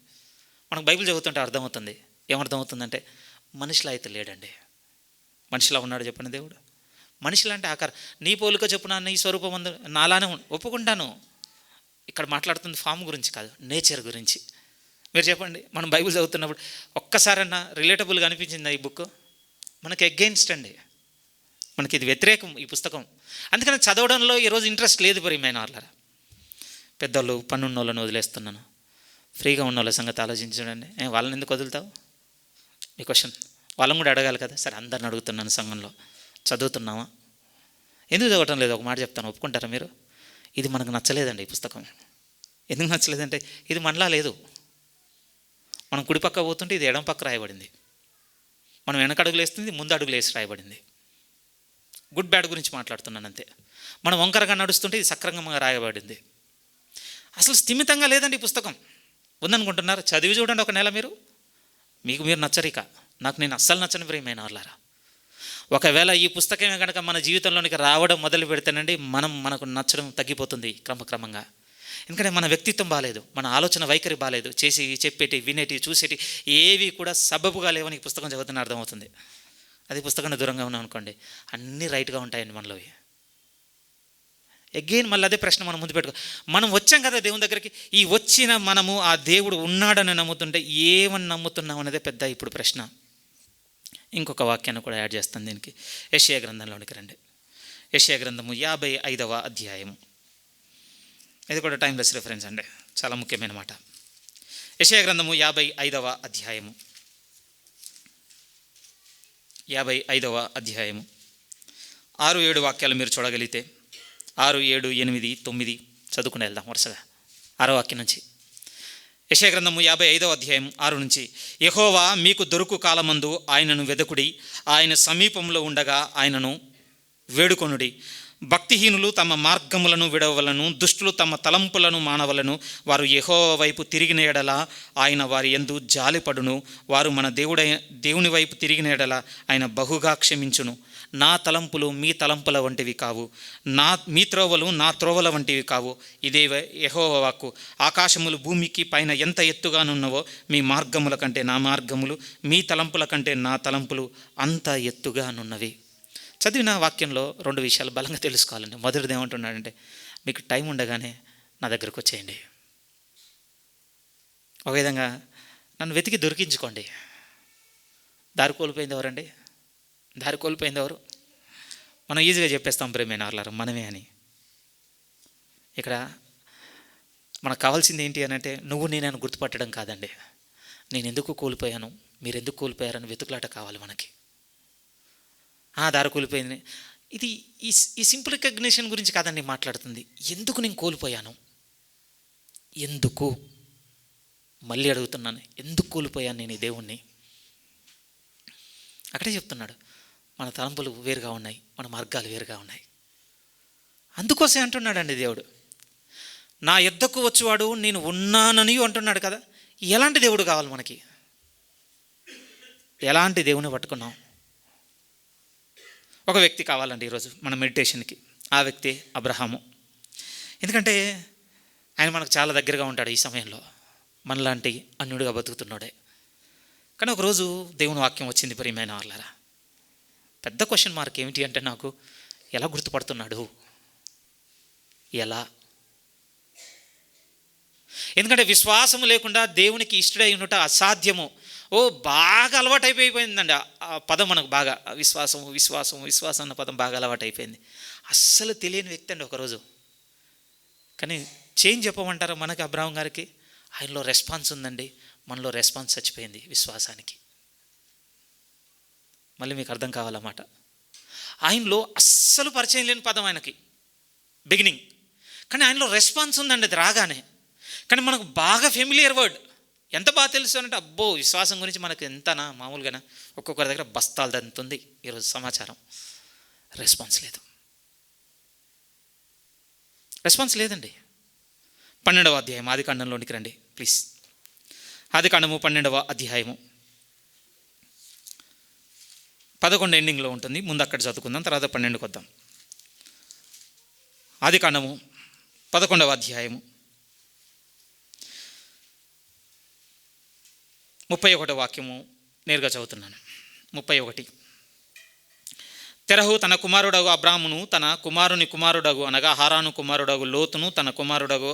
మనకు బైబిల్ చదువుతుంటే అర్థమవుతుంది. ఏమర్థమవుతుందంటే మనిషిలా అయితే లేడండి. మనిషిలా ఉన్నాడు చెప్పండి దేవుడు. మనిషిలా అంటే ఆకారం, నీ పోలిక చెప్పున నీ స్వరూపం అందు నాలానే ఒప్పుకుంటాను. ఇక్కడ మాట్లాడుతుంది ఫామ్ గురించి కాదు, నేచర్ గురించి. మీరు చెప్పండి, మనం బైబిల్ చదువుతున్నప్పుడు ఒక్కసారన్నా రిలేటబుల్గా అనిపించిందా ఈ బుక్? మనకి అగెయిన్స్ట్ అండి, మనకి ఇది వ్యతిరేకం ఈ పుస్తకం. అందుకని చదవడంలో ఈరోజు ఇంట్రెస్ట్ లేదు ప్రియమైన వాళ్ళరా. పెద్దోళ్ళు పన్నున్నోళ్ళని వదిలేస్తున్నాను, ఫ్రీగా ఉన్న వాళ్ళ సంగతి ఆలోచించండి. వాళ్ళని ఎందుకు వదులుతావు? మీ క్వశ్చన్ వాళ్ళని కూడా అడగాలి కదా. సరే, అందరిని అడుగుతున్నాను, సంఘంలో చదువుతున్నావా? ఎందుకు చదవటం లేదు? ఒక మాట చెప్తాను, ఒప్పుకుంటారా మీరు? ఇది మనకు నచ్చలేదండి ఈ పుస్తకం. ఎందుకు నచ్చలేదంటే ఇది మనలా లేదు. మనం కుడి పక్క పోతుంటే ఇది ఎడం పక్క రాయబడింది. మనం వెనక అడుగులు వేస్తుంది, ముందు అడుగులు వేసి రాయబడింది. గుడ్ బ్యాడ్ గురించి మాట్లాడుతున్నాను అంతే. మనం వంకరగా నడుస్తుంటే ఇది సక్రమంగా రాయబడింది. అసలు స్థిమితంగా లేదండి ఈ పుస్తకం. ఉందనుకుంటున్నారు? చదివి చూడండి ఒక నెల, మీరు నచ్చరిక. నాకు నేను అస్సలు నచ్చని ప్రియమైన వాళ్ళారా. ఒకవేళ ఈ పుస్తకమే కనుక మన జీవితంలోనికి రావడం మొదలు పెడితేనండి మనకు నచ్చడం తగ్గిపోతుంది క్రమక్రమంగా. ఎందుకంటే మన వ్యక్తిత్వం బాగాలేదు, మన ఆలోచన వైఖరి బాగాలేదు, చేసేవి, చెప్పేటి, వినేటి, చూసేటి ఏవి కూడా సబబుగా లేవని ఈ పుస్తకం చదువుతున్న అర్థమవుతుంది. అది పుస్తకాన్ని దూరంగా ఉన్నాం అనుకోండి, అన్నీ రైట్గా ఉంటాయండి మనలో. అగైన్ మళ్ళీ అదే ప్రశ్న మనం ముందు పెట్టుకో. మనం వచ్చాం కదా దేవుని దగ్గరికి. ఈ వచ్చిన మనము ఆ దేవుడు ఉన్నాడని నమ్ముతుంటే ఏమని నమ్ముతున్నాం అనేదే పెద్ద ఇప్పుడు ప్రశ్న. ఇంకొక వాక్యాన్ని కూడా యాడ్ చేస్తాను దీనికి. యెషయా గ్రంథంలోనికి రండి. యెషయా గ్రంథము 55వ అధ్యాయము. ఇది కూడా టైమ్లెస్ రిఫరెన్స్ అండి, చాలా ముఖ్యమైన మాట. యెషయా గ్రంథము 55వ అధ్యాయము. 55వ అధ్యాయము 6-7 వాక్యాలు మీరు చూడగలిగితే, 6, 7, 8, 9 చదువుకుని వెళ్దాం వరుసగా. 6వ వాక్యం నుంచి. యెషయా గ్రంథము 55వ అధ్యాయం 6 నుంచి. యెహోవా మీకు దొరుకు కాలమందు ఆయనను వెదకుడి, ఆయన సమీపంలో ఉండగా ఆయనను వేడుకొనుడి. భక్తిహీనులు తమ మార్గములను విడవలను, దుష్టులు తమ తలంపులను మానవలను. వారు యెహోవా వైపు తిరిగిన ఎడల ఆయన వారి యందు జాలిపడును. వారు మన దేవుని వైపు తిరిగిన ఎడల ఆయన బహుగా క్షమించును. నా తలంపులు మీ తలంపుల వంటివి కావు, మీ త్రోవలు నా త్రోవల వంటివి కావు. ఇదే యెహోవా వాక్కు. ఆకాశములు భూమికి పైన ఎంత ఎత్తుగానున్నవో మీ మార్గముల కంటే నా మార్గములు, మీ తలంపుల కంటే నా తలంపులు అంత ఎత్తుగానున్నవి. చదివిన వాక్యంలో 2 విషయాలు బలంగా తెలుసుకోవాలండి. మొదటిది ఏమంటున్నాడంటే, మీకు టైం ఉండగానే నా దగ్గరకు వచ్చేయండి. ఒక విధంగా నన్ను వెతికి దొరికించుకోండి. దారి కోల్పోయింది ఎవరండి? దారి కోల్పోయింది ఎవరు? మనం ఈజీగా చెప్పేస్తాం ప్రేమైన వాళ్ళారు మనమే అని. ఇక్కడ మనకు కావాల్సింది ఏంటి అని అంటే, నువ్వు నేనని గుర్తుపట్టడం కాదండి. నేను ఎందుకు కోల్పోయాను, మీరు ఎందుకు కోల్పోయారని వెతుకులాట కావాలి మనకి. దారి కోల్పోయింది. ఇది ఈ సింపుల్ రికగ్నిషన్ గురించి కాదండి మాట్లాడుతుంది. ఎందుకు నేను కోల్పోయాను, ఎందుకు, మళ్ళీ అడుగుతున్నాను, ఎందుకు కోల్పోయాను నేను ఈ దేవుణ్ణి? అక్కడే చెప్తున్నాడు, మన తలంపులు వేరుగా ఉన్నాయి, మన మార్గాలు వేరుగా ఉన్నాయి. అందుకోసం అంటున్నాడండి దేవుడు, నా యొద్దకు వచ్చేవాడు నేను ఉన్నానని అంటున్నాడు కదా. ఎలాంటి దేవుడు కావాలి మనకి? ఎలాంటి దేవుని పట్టుకున్నాం? ఒక వ్యక్తి కావాలండి ఈరోజు మన మెడిటేషన్కి. ఆ వ్యక్తి అబ్రహాము. ఎందుకంటే ఆయన మనకు చాలా దగ్గరగా ఉంటాడు. ఈ సమయంలో మనలాంటి అన్యుడిగా బతుకుతున్నాడే. కానీ ఒకరోజు దేవుని వాక్యం వచ్చింది ప్రియమైన వాళ్ళారా. పెద్ద క్వశ్చన్ మార్క్ ఏమిటి అంటే, నాకు ఎలా గుర్తుపడుతున్నాడు, ఎలా? ఎందుకంటే విశ్వాసము లేకుండా దేవునికి ఇష్టడై ఉండటం అసాధ్యము. బాగా అలవాటైపోయిందండి ఆ పదం మనకు. బాగా విశ్వాసము విశ్వాసము విశ్వాసం అన్న పదం బాగా అలవాటైపోయింది. అస్సలు తెలియని వ్యక్తి అండి ఒకరోజు. కానీ చేంజ్ చెప్పమంటారా మనకి? అబ్రహాం గారికి ఆయనలో రెస్పాన్స్ ఉందండి, మనలో రెస్పాన్స్ చచ్చిపోయింది విశ్వాసానికి. మళ్ళీ మీకు అర్థం కావాలన్నమాట. ఆయనలో అస్సలు పరిచయం లేని పదం ఆయనకి బిగినింగ్, కానీ ఆయనలో రెస్పాన్స్ ఉందండి అది రాగానే. కానీ మనకు బాగా ఫెమిలియర్ వర్డ్. ఎంత బాగా తెలుసు అంటే, అబ్బో విశ్వాసం గురించి మనకు ఎంతనా మామూలుగానా, ఒక్కొక్కరి దగ్గర బస్తాలు దంతుంది ఈరోజు సమాచారం. రెస్పాన్స్ లేదు, రెస్పాన్స్ లేదండి. 12వ అధ్యాయం ఆదికాండంలోనికి రండి ప్లీజ్. ఆదికాండము 12వ అధ్యాయము 11 ఎండింగ్లో ఉంటుంది. ముందు అక్కడ చదువుకుందాం, తర్వాత 12కి వద్దాం. ఆదికాండము 11వ అధ్యాయము 31వ వాక్యము నేరుగా చదువుతున్నాను. 31. తెరహు తన కుమారుడగు అబ్రామును, తన కుమారుని కుమారుడగు అనగా హారాను కుమారుడగు లోతును, తన కుమారుడగు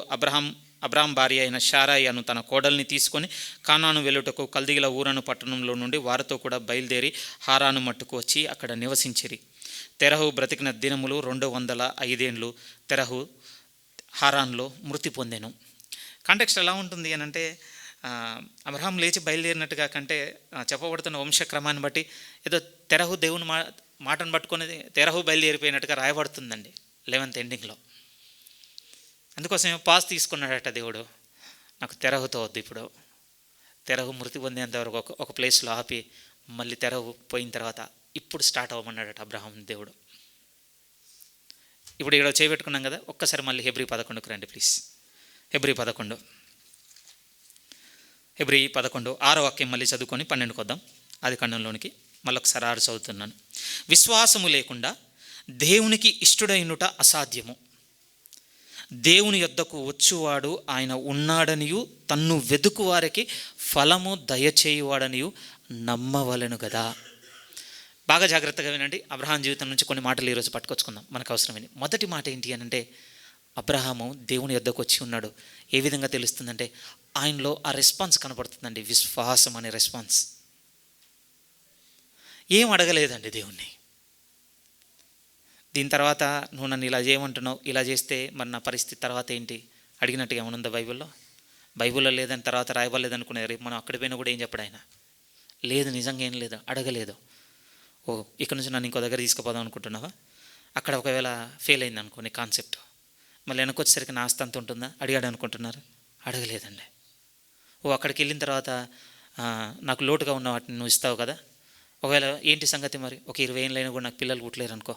అబ్రాం భార్య అయిన షారాయి అను తన కోడల్ని తీసుకొని కానాను వెలుటకు కల్దీల ఊరను పట్టణంలో నుండి వారితో కూడా బయలుదేరి హారాను మట్టుకు వచ్చి అక్కడ నివసించిరి. తెరహు బ్రతికిన దినములు 205 ఏండ్లు. తెరహు హారాన్లో మృతి పొందెను. కాంటెక్స్ట్ ఎలా ఉంటుంది అని అంటే, అబ్రహాం లేచి బయలుదేరినట్టుగా కంటే చెప్పబడుతున్న వంశక్రమాన్ని బట్టి ఏదో తెరహు దేవుని మాటను పట్టుకొని తెరహు బయలుదేరిపోయినట్టుగా రాయబడుతుందండి 11th ఎండింగ్లో. అందుకోసం పాస్ తీసుకున్నాడట దేవుడు. నాకు తెరహుతో వద్దు, ఇప్పుడు తెరహు మృతి పొందేంతవరకు ఒక ప్లేస్లో ఆపి మళ్ళీ తెరహు పోయిన తర్వాత ఇప్పుడు స్టార్ట్ అవ్వమన్నాడట అబ్రహాం దేవుడు. ఇప్పుడు ఇక్కడ చేయబెట్టుకున్నాం కదా, ఒక్కసారి మళ్ళీ హెబ్రీ 11కు రండి ప్లీజ్. హెబ్రీ 11 6వ వాక్యం మళ్ళీ చదువుకొని 12కి వద్దాం. ఆదికాండంలోనికి మళ్ళీ ఒకసారి 6 చదువుతున్నాను. విశ్వాసము లేకుండా దేవునికి ఇష్టడైనట అసాధ్యము. దేవుని యొద్దకు వచ్చువాడు ఆయన ఉన్నాడనియు తన్ను వెదుకు వారికి ఫలము దయచేయువాడనియు నమ్మవలెను కదా. బాగా జాగ్రత్తగా వినండి. అబ్రహాం జీవితం నుంచి కొన్ని మాటలు ఈరోజు పట్టుకొచ్చుకుందాం, మనకు అవసరమని. మొదటి మాట ఏంటి అని అంటే, అబ్రహాము దేవుని యొద్దకు వచ్చి ఉన్నాడు. ఏ విధంగా తెలుస్తుందంటే, ఆయనలో ఆ రెస్పాన్స్ కనపడుతుందండి, విశ్వాసం అనే రెస్పాన్స్. ఏం అడగలేదండి దేవుణ్ణి. దీని తర్వాత నువ్వు నన్ను ఇలా చేయమంటున్నావు, ఇలా చేస్తే మరి నా పరిస్థితి తర్వాత ఏంటి అడిగినట్టుగా ఏమనుందా బైబిల్లో లేదని తర్వాత రాయబడలేదనుకునే. రేపు మనం అక్కడికి పోయినా కూడా ఏం చెప్పడు ఆయన. లేదు, నిజంగా ఏం లేదు, అడగలేదు. ఇక్కడ నుంచి నన్ను ఇంకో దగ్గర తీసుకుపోదాం అనుకుంటున్నావా? అక్కడ ఒకవేళ ఫెయిల్ అయింది అనుకోని కాన్సెప్ట్, మళ్ళీ వెనకొచ్చేసరికి నా ఆస్తి అంత ఉంటుందా అడిగాడు అనుకుంటున్నారు? అడగలేదండి. అక్కడికి వెళ్ళిన తర్వాత నాకు లోటుగా ఉన్న వాటిని నువ్వు ఇస్తావు కదా, ఒకవేళ ఏంటి సంగతి మరి, ఒక 20 ఏళ్ళైనా కూడా నాకు పిల్లలు పుట్టలేరు అనుకో,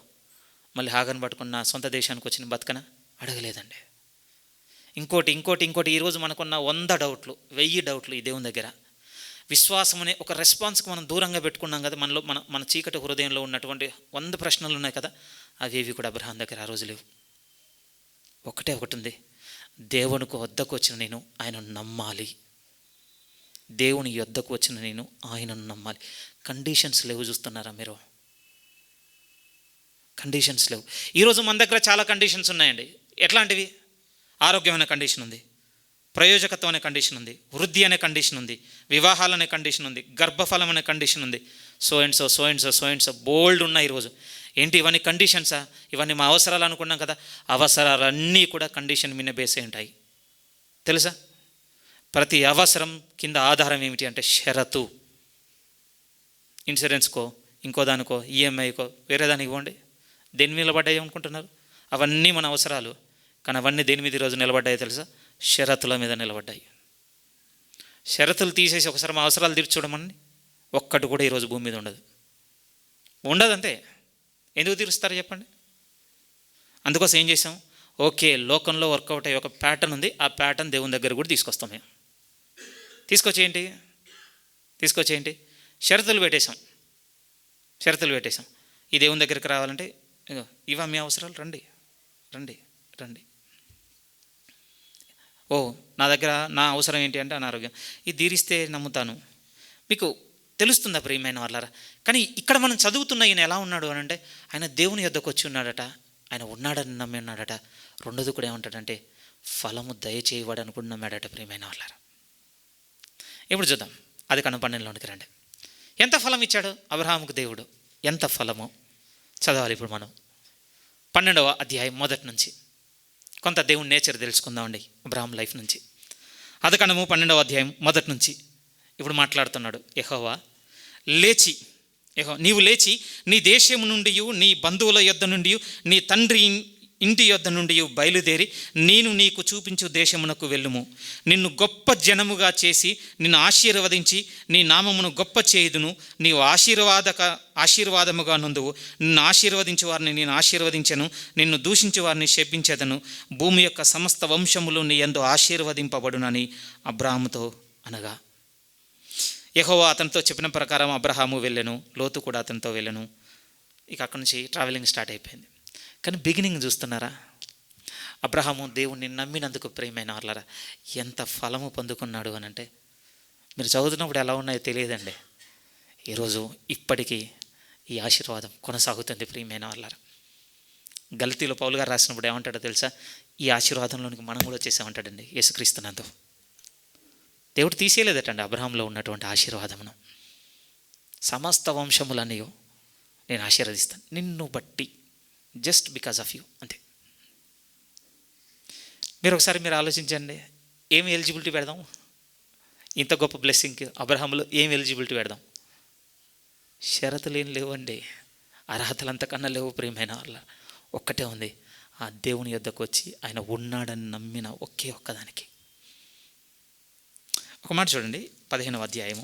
మళ్ళీ హాగని పట్టుకుని నా సొంత దేశానికి వచ్చిన బతకనా? అడగలేదండి. ఇంకోటి ఈరోజు మనకున్న 100 డౌట్లు 1000 డౌట్లు ఈ దేవుని దగ్గర. విశ్వాసం అనే ఒక రెస్పాన్స్కి మనం దూరంగా పెట్టుకున్నాం కదా, మనలో మన చీకటి హృదయంలో ఉన్నటువంటి 100 ప్రశ్నలు ఉన్నాయి కదా, అవేవి కూడా అబ్రహాం దగ్గర ఆ రోజు లేవు. ఒకటే ఒకటి ఉంది, దేవునికి వద్దకు వచ్చిన నేను ఆయనను నమ్మాలి. దేవుని యొద్దకు వచ్చిన నేను ఆయనను నమ్మాలి. కండిషన్స్ లేవు. చూస్తున్నారా మీరు? కండిషన్స్ లేవు. ఈరోజు మన దగ్గర చాలా కండిషన్స్ ఉన్నాయండి. ఎట్లాంటివి? ఆరోగ్యం అనే కండిషన్ ఉంది, ప్రయోజకత్వం అనే కండిషన్ ఉంది, వృద్ధి అనే కండిషన్ ఉంది, వివాహాలు అనే కండిషన్ ఉంది, గర్భఫలం అనే కండిషన్ ఉంది, సో అండ్ సో బోల్డ్ ఉన్నాయి ఈరోజు. ఏంటి ఇవన్నీ కండిషన్సా? ఇవన్నీ మా అవసరాలు అనుకున్నాం కదా, అవసరాలన్నీ కూడా కండిషన్ మీద బేస్ అయి ఉంటాయి. తెలుసా? ప్రతి అవసరం కింద ఆధారం ఏమిటి అంటే షరతు. ఇన్సూరెన్స్కో, ఇంకో దానికో, ఈఎంఐకో, వేరే దానికి ఇవ్వండి, దేని మీద నిలబడ్డాయి అనుకుంటున్నారు? అవన్నీ మన అవసరాలు, కానీ అవన్నీ దేని మీద ఈరోజు నిలబడ్డాయి తెలుసా? షరతుల మీద నిలబడ్డాయి. షరతులు తీసేసి ఒకసారి మా అవసరాలు తీర్చూడమని ఒక్కటి కూడా ఈరోజు భూమి మీద ఉండదు. అంతే. ఎందుకు తీరుస్తారు చెప్పండి? అందుకోసం ఏం చేసాం? ఓకే, లోకంలో వర్కౌట్ అయ్యే ఒక ప్యాటర్న్ ఉంది, ఆ ప్యాటర్న్ దేవుని దగ్గర కూడా తీసుకొస్తాం. మేము తీసుకొచ్చేయండి. షరతులు పెట్టేశాం. ఈ దేవుని దగ్గరికి రావాలంటే ఇవా మీ అవసరాలు, రండి. నా దగ్గర నా అవసరం ఏంటి అంటే అనారోగ్యం, ఇది తీరిస్తే నమ్ముతాను. మీకు తెలుస్తుందా ప్రియమైన వాళ్ళారా? కానీ ఇక్కడ మనం చదువుతున్న ఈయన ఎలా ఉన్నాడు అని అంటే, ఆయన దేవుని యొద్దకు వచ్చి ఉన్నాడట, ఆయన ఉన్నాడని నమ్మి ఉన్నాడట. రెండోది కూడా ఏమంటాడంటే, ఫలము దయచేయవాడు కూడా నమ్మాడట. ప్రియమైన వాళ్ళారా, ఇప్పుడు చూద్దాం. అది 12లోనికి రండి. ఎంత ఫలం ఇచ్చాడు అబ్రహాముకు దేవుడు? ఎంత ఫలము చదవాలి ఇప్పుడు మనం. 12వ అధ్యాయం మొదటి నుంచి కొంత దేవుని నేచర్ తెలుసుకుందామండి అబ్రహాం లైఫ్ నుంచి. అది 12వ అధ్యాయం మొదటి నుంచి ఇప్పుడు మాట్లాడుతున్నాడు. నీవు లేచి నీ దేశము నుండి, నీ బంధువుల యొద్ద నుండి, నీ తండ్రి ఇంటి యొద్ద నుండి బయలుదేరి నేను నీకు చూపించు దేశమునకు వెళ్ళుము. నిన్ను గొప్ప జనముగా చేసి నిన్ను ఆశీర్వదించి నీ నామమును గొప్ప చేయుదును. నీవు ఆశీర్వాదముగా నుందువు. నిన్ను ఆశీర్వదించు వారిని నేను ఆశీర్వదించెను, నిన్ను దూషించు వారిని శపించెదను. భూమి యొక్క సమస్త వంశములు నీ యందు ఆశీర్వదింపబడునని అబ్రహాముతో అనగా, యెహోవా అతనితో చెప్పిన ప్రకారం అబ్రహాము వెళ్ళెను, లోతు కూడా అతనితో వెళ్ళెను. ఇక అక్కడి నుంచి ట్రావెలింగ్ స్టార్ట్ అయిపోయింది. కానీ బిగినింగ్ చూస్తున్నారా? అబ్రహాము దేవుణ్ణి నమ్మినందుకు ప్రియమైన వాళ్ళరా ఎంత ఫలము పొందుకున్నాడు అని అంటే, మీరు చదువుతున్నప్పుడు ఎలా ఉన్నాయో తెలియదండి. ఈరోజు ఇప్పటికీ ఈ ఆశీర్వాదం కొనసాగుతుంది ప్రియమైన వాళ్ళరా. గల్తీలో పౌలు గారు రాసినప్పుడు ఏమంటాడో తెలుసా? ఈ ఆశీర్వాదంలోనికి మనం కూడా వచ్చేసామంటాడండి యేసుక్రీస్తునందు. దేవుడు తీసేయలేదటండి అబ్రహాంలో ఉన్నటువంటి ఆశీర్వాదమును. సమస్త వంశములన్నీ నేను ఆశీర్వదిస్తాను నిన్ను బట్టి, జస్ట్ బికాజ్ ఆఫ్ యూ, అంతే. మీరు ఆలోచించండి, ఏం ఎలిజిబిలిటీ పెడదాం? ఇంత గొప్ప బ్లెస్సింగ్కి అబ్రహాంలో ఏం ఎలిజిబిలిటీ పెడదాం? షరతులు ఏం లేవండి, అర్హతలు అంతకన్నా లేవు ప్రియమైన వాళ్ళ. ఒక్కటే ఉంది, ఆ దేవుని యొద్దకు వచ్చి ఆయన ఉన్నాడని నమ్మిన ఒకే ఒక్కదానికి. ఒక మాట చూడండి, 15వ అధ్యాయం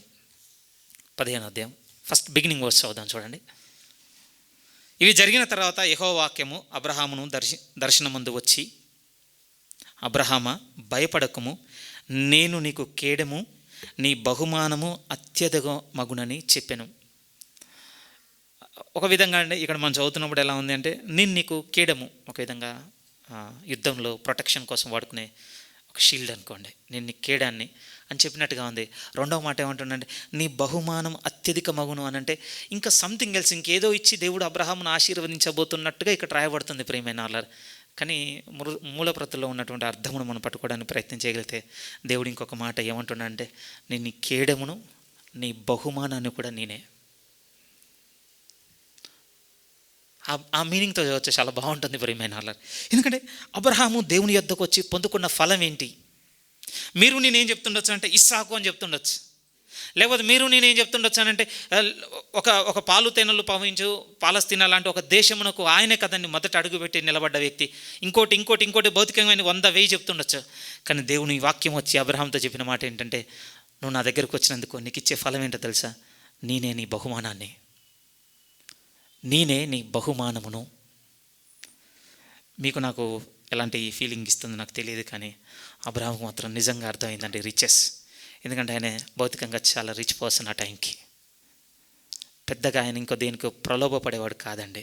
ఫస్ట్ బిగినింగ్ వర్స్ చదువుదాం చూడండి. ఇవి జరిగిన తర్వాత యెహోవా వాక్యము అబ్రహామును దర్శనమందు వచ్చి, అబ్రహామా భయపడకము, నేను నీకు కేడము, నీ బహుమానము అత్యధిక మగునని చెప్పెను. ఒక విధంగా అండి ఇక్కడ మనం చదువుతున్నప్పుడు ఎలా ఉంది అంటే, నేను నీకు కేడము, ఒక విధంగా యుద్ధంలో ప్రొటెక్షన్ కోసం వాడుకునే ఒక షీల్డ్ అనుకోండి, నేను నీ కేడాన్ని అని చెప్పినట్టుగా ఉంది. రెండవ మాట ఏమంటుందంటే, నీ బహుమానం అత్యధిక మగును అని అంటే ఇంకా సంథింగ్ ఎల్స్, ఇంకేదో ఇచ్చి దేవుడు అబ్రహామును ఆశీర్వదించబోతున్నట్టుగా ఇక్కడ రాయబడుతుంది ప్రియమైన వాళ్ళారు. కానీ మూలప్రతుల్లో ఉన్నటువంటి అర్థమును మనం పట్టుకోవడానికి ప్రయత్నం చేయగలిగితే దేవుడు ఇంకొక మాట ఏమంటున్నాడంటే, నేను నీ కేడమును నీ బహుమానాన్ని కూడా నేనే. ఆ మీనింగ్తో చదవచ్చు, చాలా బాగుంటుంది ప్రియమైన వాళ్ళారు. ఎందుకంటే అబ్రహాము దేవుని యొద్దకు వచ్చి పొందుకున్న ఫలం ఏంటి? మీరు నేనేం చెప్తుండొచ్చు అంటే ఇస్సాకు అని చెప్తుండొచ్చు. లేకపోతే మీరు నేనేం చెప్తుండొచ్చానంటే ఒక పాలు తేనెలు పవించు పాలస్తీనా లాంటి ఒక దేశమునకు ఆయనే కదండి మొదట అడుగుపెట్టి నిలబడ్డ వ్యక్తి. ఇంకోటి భౌతికమైన 100,000 చెప్తుండొచ్చు. కానీ దేవుని వాక్యం వచ్చి అబ్రహాంతో చెప్పిన మాట ఏంటంటే, నువ్వు నా దగ్గరకు వచ్చినందుకు నీకు ఇచ్చే ఫలం ఏంటో తెలుసా? నేనే నీ బహుమానాన్ని, నేనే నీ బహుమానమును. మీకు నాకు ఎలాంటి ఫీలింగ్ ఇస్తుందో నాకు తెలియదు, కానీ అబ్రహాంకు మాత్రం నిజంగా అర్థమైందండి రిచెస్. ఎందుకంటే ఆయన భౌతికంగా చాలా రిచ్ పర్సన్. ఆ టైంకి పెద్దగా ఆయన ఇంకో దేనికో ప్రలోభపడేవాడు కాదండి.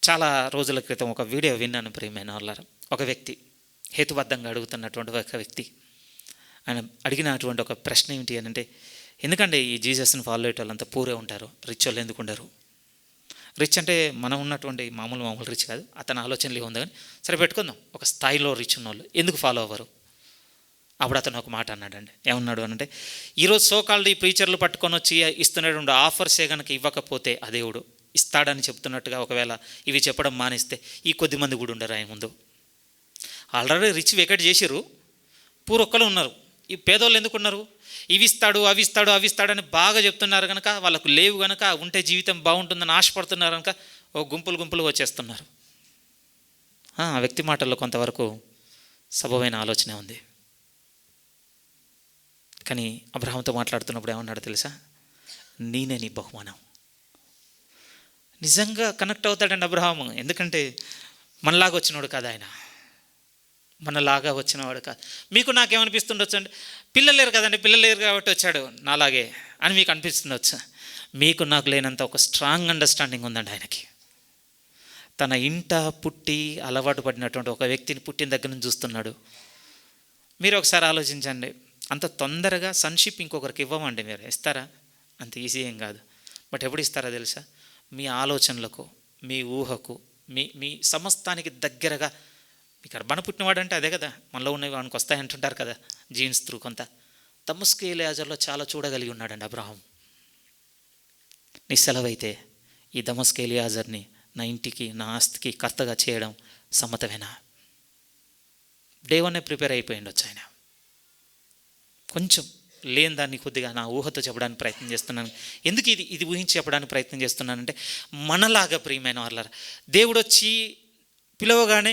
చాలా రోజుల క్రితం ఒక వీడియో విన్నాను ప్రియమైన వాళ్ళారా. ఒక వ్యక్తి హేతుబద్ధంగా అడుగుతున్నటువంటి ఒక వ్యక్తి, ఆయన అడిగినటువంటి ఒక ప్రశ్న ఏమిటి అని అంటే, ఎందుకంటే ఈ జీసస్ని ఫాలో అయ్యే వాళ్ళంతా పూరే ఉంటారు, రిచ్ వాళ్ళు ఎందుకు ఉండరు? రిచ్ అంటే మనం ఉన్నటువంటి మామూలు రిచ్ కాదు, అతని ఆలోచనలు ఉంది. కానీ సరే పెట్టుకుందాం, ఒక స్థాయిలో రిచ్ ఉన్న వాళ్ళు ఎందుకు ఫాలో అవ్వరు? అప్పుడు అతను ఒక మాట అన్నాడండి. ఏమన్నాడు అనంటే, ఈరోజు సోకాల్డ్ ఈ ప్రీచర్లు పట్టుకొని వచ్చి ఇస్తున్నటువంటి ఆఫర్సే కనుక ఇవ్వకపోతే ఆ దేవుడు ఇస్తాడని చెప్తున్నట్టుగా ఒకవేళ ఇవి చెప్పడం మానేస్తే ఈ కొద్ది మంది కూడా ఉండరు ఆయన ముందు. ఆల్రెడీ రిచ్ వెకెట్ చేసిర్రు, పూరొక్కలు ఉన్నారు. ఈ పేదోళ్ళు ఎందుకు ఉన్నారు? ఇవి ఇస్తాడు అవి ఇస్తాడని బాగా చెప్తున్నారు కనుక, వాళ్ళకు లేవు కనుక, ఉంటే జీవితం బాగుంటుందని ఆశపడుతున్నారు కనుక ఓ గుంపులు వచ్చేస్తున్నారు. ఆ వ్యక్తి మాటల్లో కొంతవరకు సబబైన ఆలోచనే ఉంది. కానీ అబ్రహాంతో మాట్లాడుతున్నప్పుడు ఏమన్నాడు తెలుసా? నేనే నీ బహుమానం. నిజంగా కనెక్ట్ అవుతాడండి అబ్రహాము. ఎందుకంటే మనలాగా వచ్చినవాడు కాదు ఆయన, మనలాగా వచ్చినవాడు కాదు. మీకు నాకేమనిపిస్తుండొచ్చు అంటే, పిల్లలు లేరు కదండి, పిల్లలు లేరు కాబట్టి వచ్చాడు నాలాగే అని మీకు అనిపిస్తుండొచ్చు. మీకు నాకు లేనంత ఒక స్ట్రాంగ్ అండర్స్టాండింగ్ ఉందండి ఆయనకి. తన ఇంట పుట్టి అలవాటు పడినటువంటి ఒక వ్యక్తిని పుట్టిన దగ్గర నుంచి చూస్తున్నాడు. మీరు ఒకసారి ఆలోచించండి, అంత తొందరగా సన్షిప్ ఇంకొకరికి ఇవ్వమండి. మీరు ఇస్తారా? అంత ఈజీ ఏం కాదు. బట్ ఎప్పుడు ఇస్తారో తెలుసా? మీ ఆలోచనలకు, మీ ఊహకు, మీ సమస్తానికి దగ్గరగా. మీకు అర్బన పుట్టినవాడు అంటే అదే కదా, మనలో ఉన్నవి వానికి వస్తాయంటుంటారు కదా, జీన్స్ త్రూ కొంత. దమస్కు ఎలియాజర్లో చాలా చూడగలిగి ఉన్నాడండి అబ్రహాం. నీ సెలవైతే ఈ దమస్కు ఎలియాజర్ని నా ఇంటికి, నా ఆస్తికి కర్తగా చేయడం సమ్మతమేనా? డే 1 ప్రిపేర్ అయిపోయి ఉండొచ్చు ఆయన. కొంచెం లేని దాన్ని కొద్దిగా నా ఊహతో చెప్పడానికి ప్రయత్నం చేస్తున్నాను. ఎందుకు ఇది ఊహించి చెప్పడానికి ప్రయత్నం చేస్తున్నానంటే, మనలాగా ప్రియమైన వాళ్ళ దేవుడు వచ్చి పిలవగానే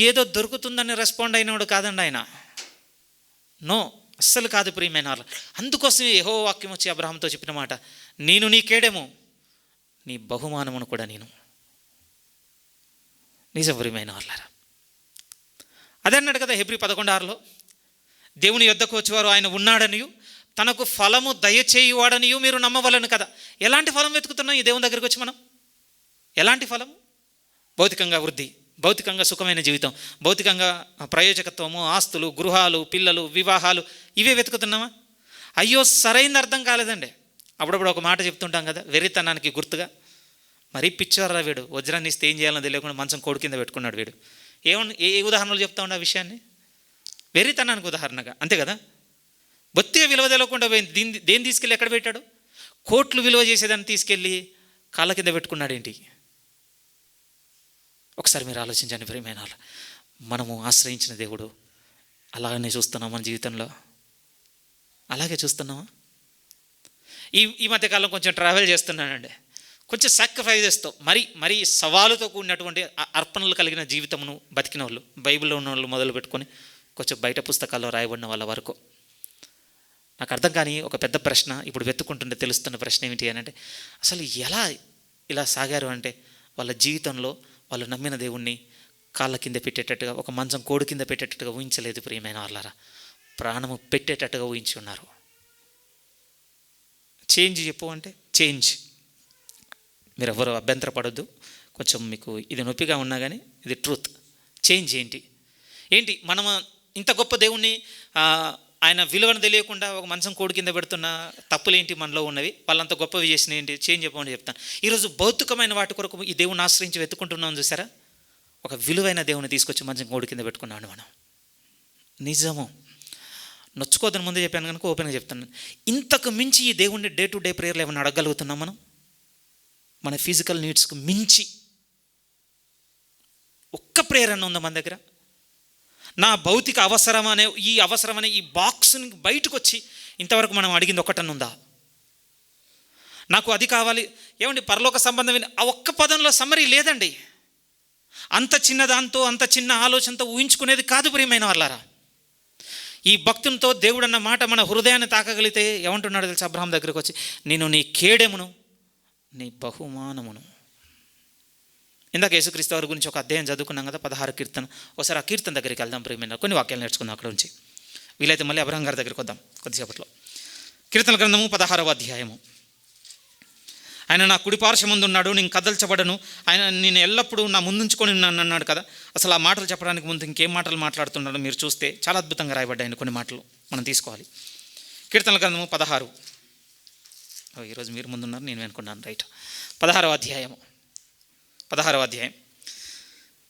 ఏదో దొరుకుతుందని రెస్పాండ్ అయినవాడు కాదండి ఆయన. నో, అస్సలు కాదు ప్రియమైన వాళ్ళ. అందుకోసమే యెహోవా వాక్యం వచ్చి అబ్రహాంతో చెప్పిన మాట, నేను నీకేడేమో, నీ బహుమానమును కూడా నేను. నిజం ప్రియమైన వాళ్ళారా. అదే అన్నాడు కదా హెబ్రీ 11:6లో, దేవుని యొద్దకు వచ్చేవారు ఆయన ఉన్నాడనియు తనకు ఫలము దయచేయువాడనియు మీరు నమ్మవలను కదా. ఎలాంటి ఫలం వెతుకుతున్నాం ఈ దేవుని దగ్గరికి వచ్చి మనం? ఎలాంటి ఫలము? భౌతికంగా వృద్ధి, భౌతికంగా సుఖమైన జీవితం, భౌతికంగా ప్రయోజకత్వము, ఆస్తులు, గృహాలు, పిల్లలు, వివాహాలు, ఇవే వెతుకుతున్నామా? అయ్యో, సరైన అర్థం కాలేదండి. అప్పుడప్పుడు ఒక మాట చెప్తుంటాం కదా, వెర్రితనానికి గుర్తుగా. మరీ పిచ్చోర్రా వీడు, వజ్రాన్ని ఇస్తే ఏం చేయాలని తెలియకుండా మంచం కోడి కింద పెట్టుకున్నాడు వీడు. ఏ ఉదాహరణలు చెప్తా ఉండే ఆ విషయాన్ని? వెర్రితనానికి ఉదాహరణగా, అంతే కదా. బొత్తిగా విలువ తెలవకుండా పోయింది. దేన్ని తీసుకెళ్ళి ఎక్కడ పెట్టాడు? కోట్లు విలువ చేసేదాన్ని తీసుకెళ్ళి కాళ్ళ కింద పెట్టుకున్నాడు ఏంటి? ఒకసారి మీరు ఆలోచించండి ప్రియమైన వాళ్ళు. మనము ఆశ్రయించిన దేవుడు అలాగనే చూస్తున్నాం మన జీవితంలో? అలాగే చూస్తున్నామా? ఈ మధ్యకాలం కొంచెం ట్రావెల్ చేస్తున్నానండి. కొంచెం సాక్రిఫైజెస్తో, మరీ సవాలుతో కూడినటువంటి అర్పణలు కలిగిన జీవితమును బతికిన వాళ్ళు, బైబిల్లో ఉన్న వాళ్ళు మొదలు పెట్టుకొని కొంచెం బయట పుస్తకాల్లో రాయబడిన వాళ్ళ వరకు. నాకు అర్థం కాని ఒక పెద్ద ప్రశ్న ఇప్పుడు వెతుక్కుంటుంటే తెలుస్తున్న ప్రశ్న ఏమిటి అని అంటే, అసలు ఎలా ఇలా సాగారు అంటే, వాళ్ళ జీవితంలో వాళ్ళు నమ్మిన దేవుణ్ణి కాళ్ళ కింద పెట్టేటట్టుగా, ఒక మంచం కోడి కింద పెట్టేటట్టుగా ఊహించలేదు ప్రియమైన వాళ్ళారా. ప్రాణము పెట్టేటట్టుగా ఊహించి ఉన్నారు. చేంజ్ చెప్పు అంటే చేంజ్. మీరు ఎవరు అభ్యంతరపడొద్దు, కొంచెం మీకు ఇది నొప్పిగా ఉన్నా కానీ ఇది ట్రూత్. చేంజ్ ఏంటి మనం ఇంత గొప్ప దేవుణ్ణి ఆయన విలువను తెలియకుండా ఒక మంచం కోడి కింద పెడుతున్న తప్పులేంటి మనలో ఉన్నవి? వాళ్ళంత గొప్పవి చేసిన ఏంటి? చేంజ్ చెప్పమని చెప్తాను. ఈరోజు భౌతికమైన వాటి కొరకు ఈ దేవుని ఆశ్రయించి వెతుక్కుంటున్నాం చూసారా? ఒక విలువైన దేవుని తీసుకొచ్చి మంచం కోడి కింద పెట్టుకున్నాను మనం. నిజము, నొచ్చుకోదని ముందే చెప్పాను కనుక ఓపెన్గా చెప్తాను. ఇంతకు మించి ఈ దేవుణ్ణి డే టు డే ప్రేయర్లు ఏమైనా అడగలుగుతున్నాం మనం? మన ఫిజికల్ నీడ్స్కు మించి ఒక్క ప్రేయర్ అన్న ఉందా మన దగ్గర? నా భౌతిక అవసరం అనే ఈ బాక్స్ని బయటకు వచ్చి ఇంతవరకు మనం అడిగింది ఒకటన్నుందా? నాకు అది కావాలి. ఏమండి, పరలోక సంబంధమైన ఆ ఒక్క పదంలో సమ్మరీ లేదండి. అంత చిన్నదాంతో, అంత చిన్న ఆలోచనతో ఊహించుకునేది కాదు ప్రియమైన వాళ్ళారా. ఈ భక్తునితో దేవుడు అన్న మాట మన హృదయాన్ని తాకగలిగితే ఏమంటున్నాడు తెలుసా? అబ్రహాం దగ్గరికి వచ్చి, నేను నీ కేడెమును, నీ బహుమానమును. ఇందాక యేసుక్రీస్తు వారి గురించి ఒక అధ్యాయం చదువుకున్నాం కదా, 16 కీర్తన. ఒకసారి ఆ కీర్తన దగ్గరికి వెళ్దాం ప్రియమైన, కొన్ని వాక్యాలు నేర్చుకుందాం అక్కడ నుంచి. వీలైతే మళ్ళీ అబ్రహాం గారి దగ్గరికి వద్దాం కొద్దిసేపట్లో. కీర్తన గ్రంథము 16వ అధ్యాయము. ఆయన నా కుడి పార్శ్వమందు ఉన్నాడు, నేను కదల్చబడను, ఆయన నేను ఎల్లప్పుడూ నా ముందుంచుకొని ఉన్నాను అన్నాడు కదా. అసలు ఆ మాటలు చెప్పడానికి ముందు ఇంకేం మాటలు మాట్లాడుతున్నాడో మీరు చూస్తే చాలా అద్భుతంగా రాయబడ్డాయి కొన్ని మాటలు మనం తీసుకోవాలి. కీర్తన గ్రంథము 16. ఈరోజు మీరు ముందున్నారు, నేను అనుకున్నాను. రైట్. 16వ అధ్యాయం.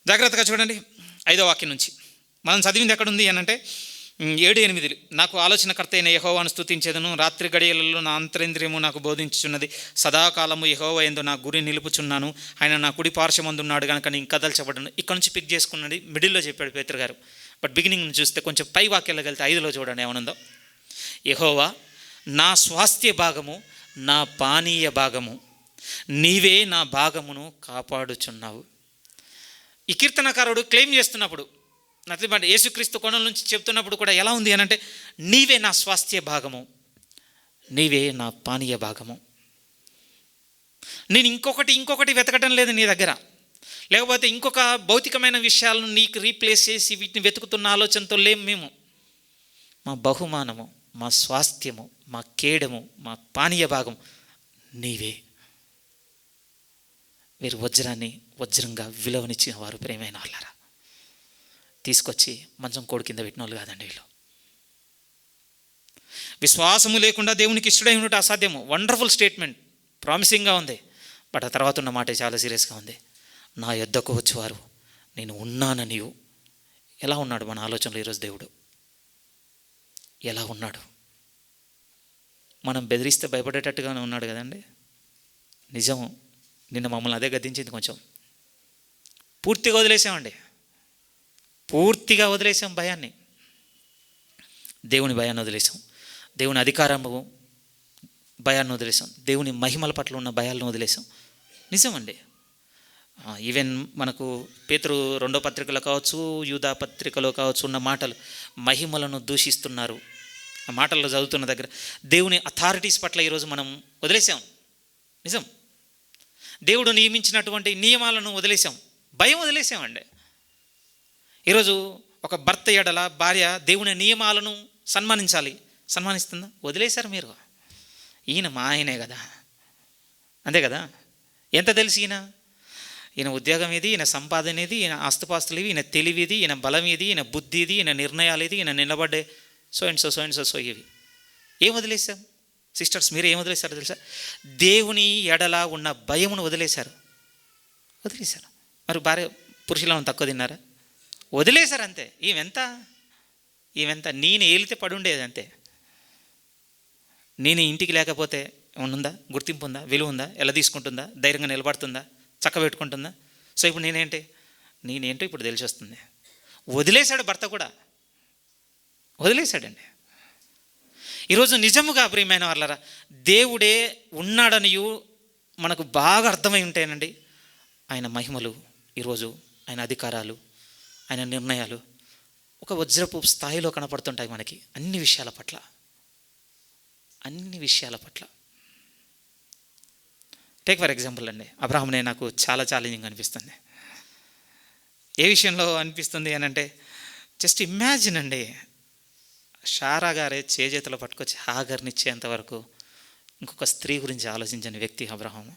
జాగ్రత్తగా చూడండి, 5వ వాక్యం నుంచి. మనం చదివింది ఎక్కడుంది అని అంటే 7-8. నాకు ఆలోచనకర్త అయిన యెహోవాను స్తుతించేదను, రాత్రి గడియలలో నా అంతరేంద్రియము నాకు బోధించుచున్నది. సదాకాలము యెహోవా యందు నా గురి నిలుపుచున్నాను, ఆయన నా కుడి పార్శ్వమందున్నాడు కనుక నేను కదల్చబడను. ఇక్కడ నుంచి పిక్ చేసుకున్నది మిడిల్లో చెప్పాడు పేతురు గారు. బట్ బిగినింగ్ నుంచి చూస్తే కొంచెం పై వాక్యాలకు వెళ్తే 5లో చూడండి ఏమనుందో. యెహోవా నా స్వాస్థ్య భాగము, నా పానీయ భాగము, నీవే నా భాగమును కాపాడుచున్నావు. ఈ కీర్తనకారుడు క్లెయిమ్ చేస్తున్నప్పుడు, నథింగ్ యేసుక్రీస్తు కోణం నుంచి చెప్తున్నప్పుడు కూడా ఎలా ఉంది అని అంటే, నీవే నా స్వాస్థ్య భాగము, నీవే నా పానీయ భాగము. నేను ఇంకొకటి వెతకటం లేదు నీ దగ్గర, లేకపోతే ఇంకొక భౌతికమైన విషయాలను నీకు రీప్లేస్ చేసి వీటిని వెతుకుతున్న ఆలోచనతో లేము మేము. మా బహుమానము, మా స్వాస్థ్యము, మా కేడము, మా పానీయ భాగం నీవే. వీరు వజ్రాన్ని వజ్రంగా విలువనిచ్చిన వారు ప్రియమైన వాళ్ళారా. తీసుకొచ్చి మంచం కోడి కింద పెట్టిన వాళ్ళు కాదండి వీళ్ళు. విశ్వాసము లేకుండా దేవునికి ఇష్టడై ఉండటం అసాధ్యము. వండర్ఫుల్ స్టేట్మెంట్, ప్రామిసింగ్గా ఉంది. బట్ ఆ తర్వాత ఉన్న మాట చాలా సీరియస్గా ఉంది. నా యొద్దకు వచ్చేవారు నేను ఉన్నానని. ఎలా ఉన్నాడు మన ఆలోచనలో ఈరోజు దేవుడు? ఎలా ఉన్నాడు? మనం బెదిరిస్తే భయపడేటట్టుగానే ఉన్నాడు కదండి. నిజము, నిన్న మమ్మల్ని అదే గద్దించింది. కొంచెం పూర్తిగా వదిలేసాం భయాన్ని. దేవుని భయాన్ని వదిలేసాం, దేవుని అధికారము భయాన్ని వదిలేసాం, దేవుని మహిమల పట్ల ఉన్న భయాలను వదిలేసాం. నిజమండి. ఈవెన్ మనకు పేతురు 2వ పత్రికలో కావచ్చు, యూదా పత్రికలో కావచ్చు ఉన్న మాటలు, మహిమలను దూషిస్తున్నారు. ఆ మాటల్లో చదువుతున్న దగ్గర దేవుని అథారిటీస్ పట్ల ఈరోజు మనం వదిలేసాం. నిజం, దేవుడు నియమించినటువంటి నియమాలను వదిలేసాం, భయం వదిలేసామండి. ఈరోజు ఒక భర్త ఎడల భార్య దేవుని నియమాలను సన్మానిస్తుందా? వదిలేశారు మీరు. ఈయన మా ఆయనే కదా, అంతే కదా. ఎంత తెలిసి ఈయన ఉద్యోగం ఇది, ఈయన సంపాదన ఇది, ఈయన ఆస్తుపాస్తులు ఇవి, ఈయన తెలివిది, ఈయన బలం ఇది, ఈయన బుద్ధి ఇది, ఈయన నిర్ణయాలు ఇది, ఈయన నిలబడ్డే సో ఇవి. ఏం వదిలేసాం సిస్టర్స్? మీరు ఏం వదిలేశారో తెలుసా? దేవుని ఎడల ఉన్న భయమును వదిలేశారు. మరి భార్య పురుషులను తక్కువ తిన్నారా? వదిలేశారు అంతే. ఈమెంత నేను ఏలితే పడుండేది అంతే. నేను ఇంటికి లేకపోతే ఏమన్నుందా? గుర్తింపు ఉందా? విలువ ఉందా? ఎలా తీసుకుంటుందా? ధైర్యంగా నిలబడుతుందా? చక్క పెట్టుకుంటుందా? సో ఇప్పుడు నేనేంటో ఇప్పుడు తెలిసి వస్తుంది. వదిలేశాడు, భర్త కూడా వదిలేశాడండి. ఈరోజు నిజముగా ప్రియమైన వాళ్ళరా, దేవుడే ఉన్నాడనియు మనకు బాగా అర్థమై ఉంటాయనండి. ఆయన మహిమలు ఈరోజు, ఆయన అధికారాలు, ఆయన నిర్ణయాలు ఒక వజ్రపు స్థాయిలో కనపడుతుంటాయి మనకి అన్ని విషయాల పట్ల. టేక్ ఫర్ ఎగ్జాంపుల్ అండి, అబ్రహాంనే నాకు చాలా ఛాలెంజింగ్ అనిపిస్తుంది. ఏ విషయంలో అనిపిస్తుంది అని అంటే, జస్ట్ ఇమాజిన్ అండి, షారా గారే చేతులు పట్టుకొచ్చి హాగర్నిచ్చేంతవరకు ఇంకొక స్త్రీ గురించి ఆలోచించని వ్యక్తి అబ్రహాము.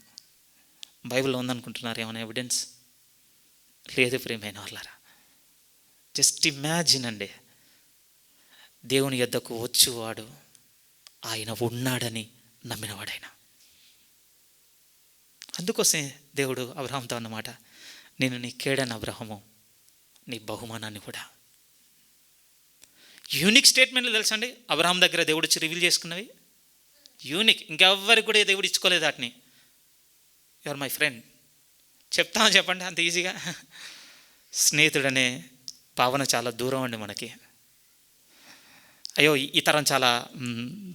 బైబిల్లో ఉందనుకుంటున్నారు ఏమైనా ఎవిడెన్స్? లేదు ప్రియమైన వాళ్ళారా. జస్ట్ ఇమాజిన్ అండి, దేవుని యొద్దకు వచ్చేవాడు ఆయన ఉన్నాడని నమ్మినవాడైనా. అందుకోసమే దేవుడు అబ్రహాంతో అన్నమాట, నేను నీ కేడని అబ్రహాము, నీ బహుమానాన్ని కూడా. యూనిక్ స్టేట్మెంట్లు తెలుసండి అబ్రహాం దగ్గర దేవుడు వచ్చి రివీల్ చేసుకున్నవి. యూనిక్, ఇంకెవ్వరికి కూడా దేవుడు ఇచ్చుకోలేదు వాటిని. యు ఆర్ మై ఫ్రెండ్ చెప్తామని చెప్పండి అంత ఈజీగా. స్నేహితుడనే భావన చాలా దూరం అండి మనకి. అయ్యో, ఈ తరం చాలా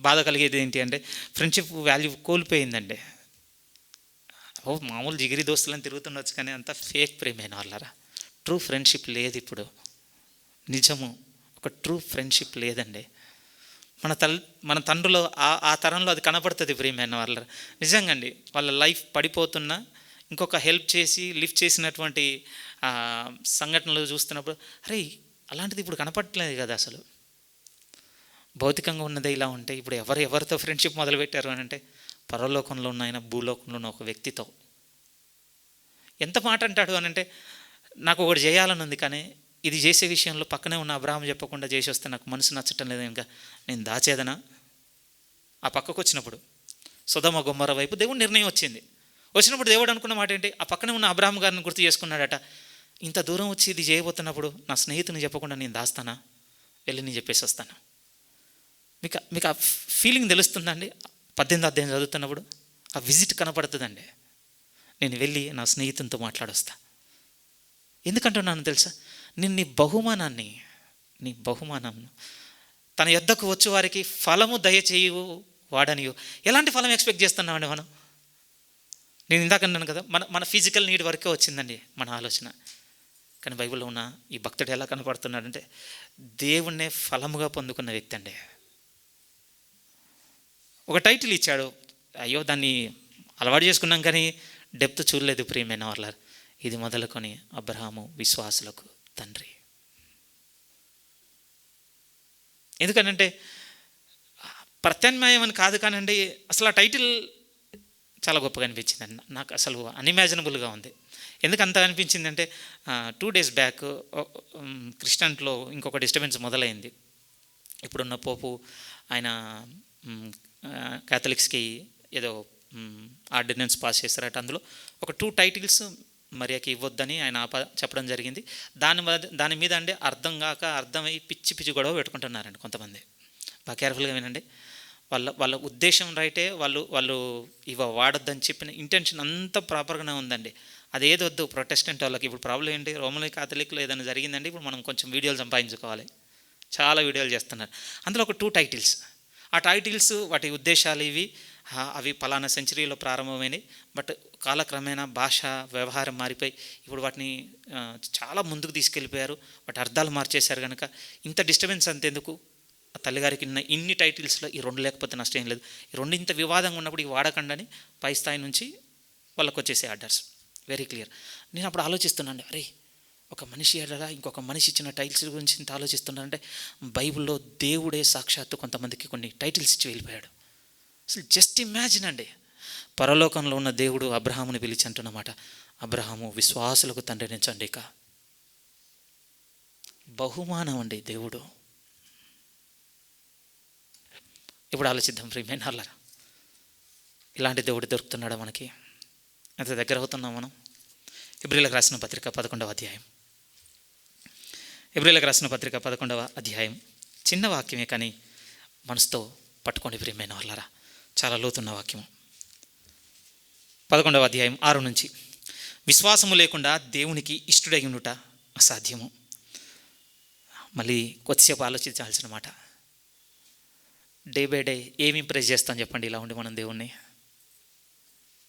బాధ కలిగేది ఏంటి అంటే ఫ్రెండ్షిప్ వాల్యూ కోల్పోయిందండి. మామూలు జిగిరి దోస్తులని తిరుగుతుండొచ్చు, కానీ అంతా ఫేక్ ప్రేమైన వాళ్ళరా. ట్రూ ఫ్రెండ్షిప్ లేదు ఇప్పుడు. నిజము, ఒక ట్రూ ఫ్రెండ్షిప్ లేదండి. మన తండ్రులు ఆ తరంలో అది కనపడుతుంది ప్రియమైన వాళ్ళ. నిజంగా అండి, వాళ్ళ లైఫ్ పడిపోతున్నా ఇంకొక హెల్ప్ చేసి లిఫ్ట్ చేసినటువంటి సంఘటనలు చూస్తున్నప్పుడు అరే అలాంటిది ఇప్పుడు కనపడట్లేదు కదా అసలు. భౌతికంగా ఉన్నదే ఇలా ఉంటే ఇప్పుడు ఎవరితో ఫ్రెండ్షిప్ మొదలుపెట్టారు అని అంటే పరలోకంలో ఉన్న ఆయన భూలోకంలో ఉన్న ఒక వ్యక్తితో. ఎంత మాట అంటాడు అని అంటే, నాకు ఒకటి చేయాలని ఉంది, కానీ ఇది చేసే విషయంలో పక్కనే ఉన్న అబ్రాహాము చెప్పకుండా చేసి వస్తే నాకు మనసు నచ్చటం లేదు, ఇంకా నేను దాచేదనా. ఆ పక్కకు వచ్చినప్పుడు సొదొమ గొమొర్రా వైపు దేవుడు నిర్ణయం వచ్చినప్పుడు దేవుడు అనుకున్న మాట ఏంటి, ఆ పక్కనే ఉన్న అబ్రాహాము గారిని గుర్తు చేసుకున్నాడట. ఇంత దూరం వచ్చి ఇది చేయబోతున్నప్పుడు నా స్నేహితుని చెప్పకుండా నేను దాస్తానా, వెళ్ళి నేను చెప్పేసి వస్తాను. మీకు ఆ ఫీలింగ్ తెలుస్తుందండి. 18వ అధ్యాయం చదువుతున్నప్పుడు ఆ విజిట్ కనపడుతుందండి. నేను వెళ్ళి నా స్నేహితునితో మాట్లాడొస్తా. ఎందుకంటున్నాను తెలుసా, నేను నీ బహుమానం తన యొద్దకు వచ్చే వారికి ఫలము దయచేయు వాడనియు. ఎలాంటి ఫలం ఎక్స్పెక్ట్ చేస్తున్నామండి మనం? నేను ఇందాక అన్నాను కదా, మన ఫిజికల్ నీడ్ వరకే వచ్చిందండి మన ఆలోచన. కానీ బైబిల్లో ఉన్న ఈ భక్తుడు ఎలా కనపడుతున్నాడంటే దేవుణ్ణే ఫలముగా పొందుకున్న వ్యక్తి అండి. ఒక టైటిల్ ఇచ్చాడు, అయ్యో దాన్ని అలవాటు చేసుకున్నాం కానీ డెప్త్ చూడలేదు ప్రియమైన వాళ్ళ. ఇది మొదలుకొని అబ్రహాము విశ్వాసులకు తండ్రి. ఎందుకనంటే ప్రత్యామ్నాయం అని కాదు కానండి, అసలు ఆ టైటిల్ చాలా గొప్పగా అనిపించింది నాకు. అసలు అన్ఇమాజినబుల్గా ఉంది. ఎందుకు అంత అనిపించిందంటే 2 days బ్యాక్ క్రిస్టియన్లో ఇంకొక డిస్టర్బెన్స్ మొదలైంది. ఇప్పుడున్న పోపు ఆయన క్యాథలిక్స్కి ఏదో ఆర్డినెన్స్ పాస్ చేస్తారట. అందులో ఒక 2 titles మరియాకి ఇవ్వద్దని ఆయన చెప్పడం జరిగింది. దాని మీద అండి అర్థం కాక అర్థమై పిచ్చి గొడవ పెట్టుకుంటున్నారండి కొంతమంది. బాగా కేర్ఫుల్గా వినండి. వాళ్ళ ఉద్దేశం రైటే, వాళ్ళు ఇవ వాడొద్దని చెప్పిన ఇంటెన్షన్ అంతా ప్రాపర్గానే ఉందండి. అదేది వద్దు ప్రొటెస్టెంట్ వాళ్ళకి. ఇప్పుడు ప్రాబ్లం ఏంటి, రోమన్ కాథలిక్లో ఏదైనా జరిగిందండి, ఇప్పుడు మనం కొంచెం వీడియోలు సంపాదించుకోవాలి. చాలా వీడియోలు చేస్తున్నారు. అందులో ఒక 2 titles. ఆ టైటిల్స్ వాటి ఉద్దేశాలు అవి పలానా సెంచరీలో ప్రారంభమైనవి. బట్ కాలక్రమేణా భాష వ్యవహారం మారిపోయి ఇప్పుడు వాటిని చాలా ముందుకు తీసుకెళ్ళిపోయారు. వాటి అర్థాలు మార్చేశారు. కనుక ఇంత డిస్టర్బెన్స్ అంతెందుకు, తల్లిగారికి ఇన్ని టైటిల్స్లో ఈ 2 లేకపోతే నష్టం ఏం లేదు. ఈ 2 ఇంత వివాదంగా ఉన్నప్పుడు ఈ వాడకండి అని పై స్థాయి నుంచి వాళ్ళకు వచ్చేసే ఆర్డర్స్ వెరీ క్లియర్. నేను అప్పుడు ఆలోచిస్తున్నాను, అరే ఒక మనిషి ఎడలా ఇంకొక మనిషి ఇచ్చిన టైటిల్స్ గురించి ఇంత ఆలోచిస్తున్నానంటే బైబిల్లో దేవుడే సాక్షాత్తు కొంతమందికి కొన్ని టైటిల్స్ ఇచ్చి వెళ్ళిపోయాడు. అసలు జస్ట్ ఇమాజిన్ అండి, పరలోకంలో ఉన్న దేవుడు అబ్రహాముని పిలిచి అంటున్నమాట, అబ్రహాము విశ్వాసులకు తండ్రి నుంచండి. ఇక బహుమానం అండి దేవుడు. ఇప్పుడు ఆలోచిద్దాం ప్రియమైన వాళ్ళారా, ఇలాంటి దేవుడు దొరుకుతున్నాడా మనకి? ఎంత దగ్గర అవుతున్నాం మనం? హెబ్రీయులకు రాసిన పత్రిక 11వ అధ్యాయం. హెబ్రీయులకు రాసిన పత్రిక 11వ అధ్యాయం. చిన్న వాక్యమే కానీ మనసుతో పట్టుకోండి ప్రియమైన వాళ్ళారా, చాలా లోతున్న వాక్యము. 11వ అధ్యాయం 6 నుంచి, విశ్వాసము లేకుండా దేవునికి ఇష్టడై ఉండుట అసాధ్యము. మళ్ళీ కొద్దిసేపు ఆలోచించాల్సిన మాట. డే బై డే ఏమి ఇంప్రెస్ చేస్తాం చెప్పండి ఇలా ఉండి మనం దేవుణ్ణి?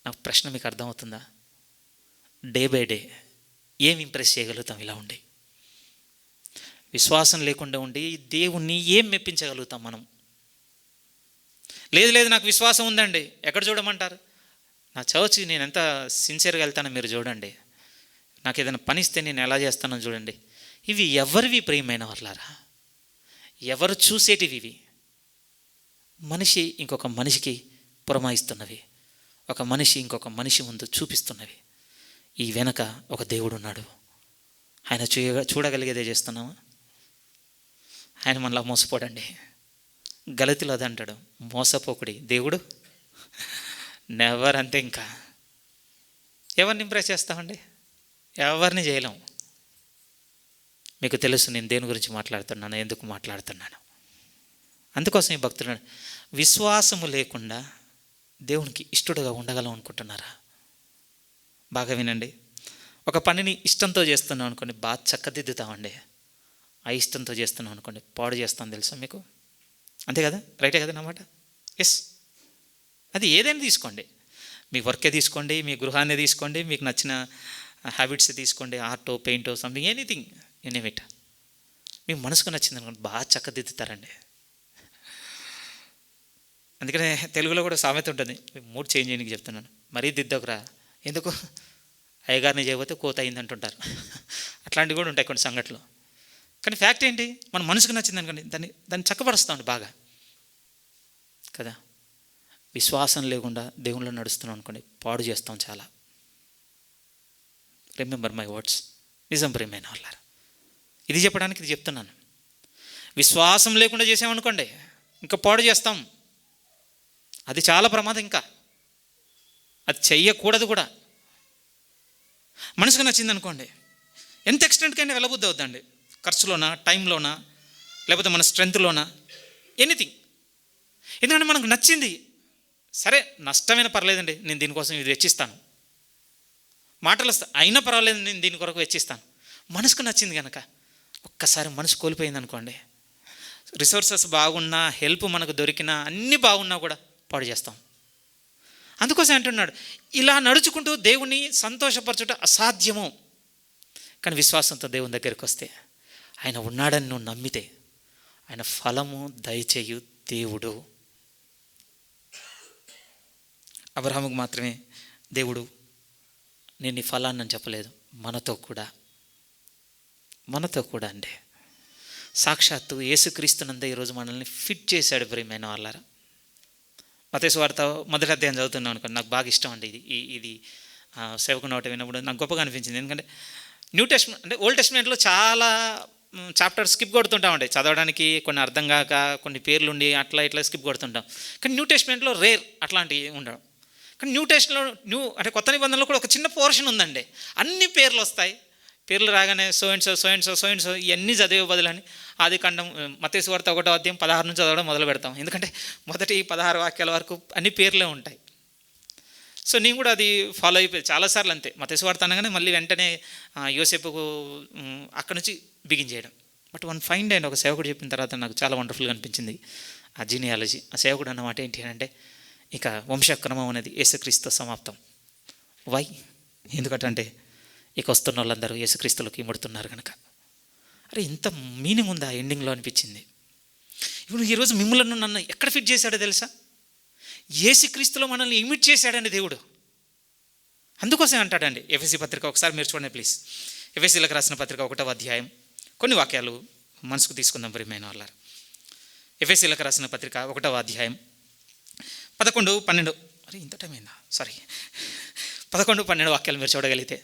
నాకు ప్రశ్న మీకు అర్థమవుతుందా? డే బై డే ఏం ఇంప్రెస్ చేయగలుగుతాం ఇలా ఉండి? విశ్వాసం లేకుండా ఉండి దేవుణ్ణి ఏం మెప్పించగలుగుతాం మనం? లేదు నాకు విశ్వాసం ఉందండి, ఎక్కడ చూడమంటారు? నా చర్చ్ నేను ఎంత సిన్సియర్గా వెళ్తానో మీరు చూడండి. నాకు ఏదైనా పని ఇస్తే నేను ఎలా చేస్తానో చూడండి. ఇవి ఎవరివి ప్రియమైన వాళ్ళారా? ఎవరు చూసేటివి ఇవి? మనిషి ఇంకొక మనిషికి పురమాయిస్తున్నవి, ఒక మనిషి ఇంకొక మనిషి ముందు చూపిస్తున్నవి. ఈ వెనక ఒక దేవుడు ఉన్నాడు. ఆయన చూడగలిగేదే చేస్తున్నామా? ఆయన మనలా మోసపోడండి. గలతీలో అది అంటాడు, మోసపోకుడి దేవుడు నెవర్. అంతే. ఇంకా ఎవరిని ఇంప్రెస్ చేస్తామండి? ఎవరిని చేయలేం. మీకు తెలుసు నేను దేని గురించి మాట్లాడుతున్నాను, ఎందుకు మాట్లాడుతున్నాను. అందుకోసం ఈ భక్తుడు విశ్వాసము లేకుండా దేవునికి ఇష్టడుగా ఉండగలం అనుకుంటున్నారా? బాగా వినండి. ఒక పనిని ఇష్టంతో చేస్తున్నాం అనుకోండి, బాగా చక్కదిద్దుతామండి. అయిష్టంతో చేస్తున్నాం అనుకోండి, పాడు చేస్తాను తెలుసా మీకు? అంతే కదా, రైటే కదా నా మాట? ఎస్. అది ఏదైనా తీసుకోండి, మీ వర్కే తీసుకోండి, మీ గృహాన్ని తీసుకోండి, మీకు నచ్చిన హ్యాబిట్స్ తీసుకోండి, ఆర్టో, పెయింటో, సంథింగ్, ఎనీథింగ్, ఎనీమిట్. మీకు మనసుకు నచ్చింది అనుకోండి, బాగా చక్కదిద్దుతారండి. అందుకనే తెలుగులో కూడా సామెత ఉంటుంది, మూడ్ చేంజ్ చేయడానికి చెప్తున్నాను, మరీ దిద్దకురా, ఎందుకు అయ్యగారిని చేయబోతే కోత అయింది అంటుంటారు. అట్లాంటివి కూడా ఉంటాయి కొన్ని సంఘటనలు. కానీ ఫ్యాక్ట్ ఏంటి, మన మనసుకు నచ్చింది అనుకోండి, దాన్ని చక్కపరుస్తామండి బాగా కదా. విశ్వాసం లేకుండా దేవుళ్ళు నడుస్తున్నాం అనుకోండి, పాడు చేస్తాం చాలా. రిమెంబర్ మై వర్డ్స్, నిజం ప్రియమైన వాళ్ళారా. ఇది చెప్పడానికి ఇది చెప్తున్నాను. విశ్వాసం లేకుండా చేసామనుకోండి ఇంకా పాడు చేస్తాం, అది చాలా ప్రమాదం. ఇంకా అది చెయ్యకూడదు కూడా. మనసుకు నచ్చింది అనుకోండి, ఎంత ఎక్స్టెంట్కైనా వెళ్ళబుద్ధి అవుద్దండి, ఖర్చులోనా, టైంలోనా, లేకపోతే మన స్ట్రెంగ్త్లోనా, ఎనీథింగ్. ఎందుకంటే మనకు నచ్చింది. సరే నష్టమైన పర్లేదండి, నేను దీనికోసం ఇది వెచ్చిస్తాను, మాటలు వస్తాయి అయినా పర్వాలేదు, నేను దీని కొరకు వెచ్చిస్తాను. మనసుకు నచ్చింది కనుక. ఒక్కసారి మనసు కోల్పోయింది అనుకోండి, రిసోర్సెస్ బాగున్నా, హెల్ప్ మనకు దొరికినా, అన్నీ బాగున్నా కూడా పాడు చేస్తాం. అందుకోసం అంటున్నాడు, ఇలా నడుచుకుంటూ దేవుని సంతోషపరచుట అసాధ్యము. కానీ విశ్వాసంతో దేవుని దగ్గరికి వస్తే, ఆయన ఉన్నాడని నువ్వు నమ్మితే, ఆయన ఫలము దయచేయు దేవుడు. అబ్రహాముకు మాత్రమే దేవుడు నేను నీ ఫలాన్ని అని చెప్పలేదు, మనతో కూడా అండి. సాక్షాత్తు యేసుక్రీస్తునందే ఈరోజు మనల్ని ఫిట్ చేశాడు ప్రియమైన వాళ్ళారా. మత్తయి సువార్త 1వ అధ్యాయం చదువుతున్నాను అనుకోండి, నాకు బాగా ఇష్టం అండి ఇది సేవకుని ఒకటి విన్నప్పుడు నాకు గొప్పగా అనిపించింది. ఎందుకంటే న్యూ టెస్ట్మెంట్ అంటే ఓల్డ్ టెస్ట్మెంట్లో చాలా చాప్టర్ స్కిప్ కొడుతుంటామండి, చదవడానికి కొన్ని అర్థం కాక, కొన్ని పేర్లు ఉండి అట్లా ఇట్లా స్కిప్ కొడుతుంటాం. కానీ న్యూ టెస్ట్మెంట్లో రేర్ అట్లాంటివి ఉండవు. కానీ న్యూ టెస్ట్లో అంటే కొత్త నిబంధనలో కూడా ఒక చిన్న పోర్షన్ ఉందండి, అన్ని పేర్లు వస్తాయి. పేర్లు రాగానే సో అండ్ సో ఇవన్నీ చదివే బదులని ఆదికాండం మత్తయి సువార్త 1వ అధ్యాయం 16 నుంచి చదవడం మొదలు పెడతాం. ఎందుకంటే మొదటి 16 వాక్యాల వరకు అన్ని పేర్లే ఉంటాయి. సో నేను కూడా అది ఫాలో అయిపోయి చాలాసార్లు అంతే. మత్తయి సువార్త అనగానే మళ్ళీ వెంటనే యోసేపుకు అక్కడి నుంచి బిగిన్ చేయడం. బట్ వన్ ఫైన్ డే ఒక సేవకుడు చెప్పిన తర్వాత నాకు చాలా వండర్ఫుల్గా అనిపించింది ఆ జీనియాలజీ. ఆ సేవకుడు అన్నమాట ఏంటి అంటే, ఇక వంశక్రమం అనేది యేసుక్రీస్తు సమాప్తం. వై? ఎందుకంటే ఇక వస్తున్న వాళ్ళందరూ యేసుక్రీస్తులోకి ఇముడుతున్నారు కనుక. అరే ఇంత మీనింగ్ ఉందా ఎండింగ్లో అనిపించింది. ఇప్పుడు ఈరోజు మిమ్మల్ని నన్ను ఎక్కడ ఫిట్ చేశాడో తెలుసా? యేసుక్రీస్తులో మనల్ని ఇమిట్ చేశాడండి దేవుడు. అందుకోసం అంటాడండి ఎఫెసీ పత్రిక, ఒకసారి మీరు చూడండి ప్లీజ్. ఎఫెసీలకు రాసిన పత్రిక 1వ అధ్యాయం, కొన్ని వాక్యాలు మనసుకు తీసుకుందాం ప్రియమైన వాళ్ళారు. ఎఫెసీలకు రాసిన పత్రిక 1వ అధ్యాయం 11, 12 అరే ఇంత టైం అయిందా, సారీ 11, 12 వాక్యాలు మీరు చూడగలిగితే,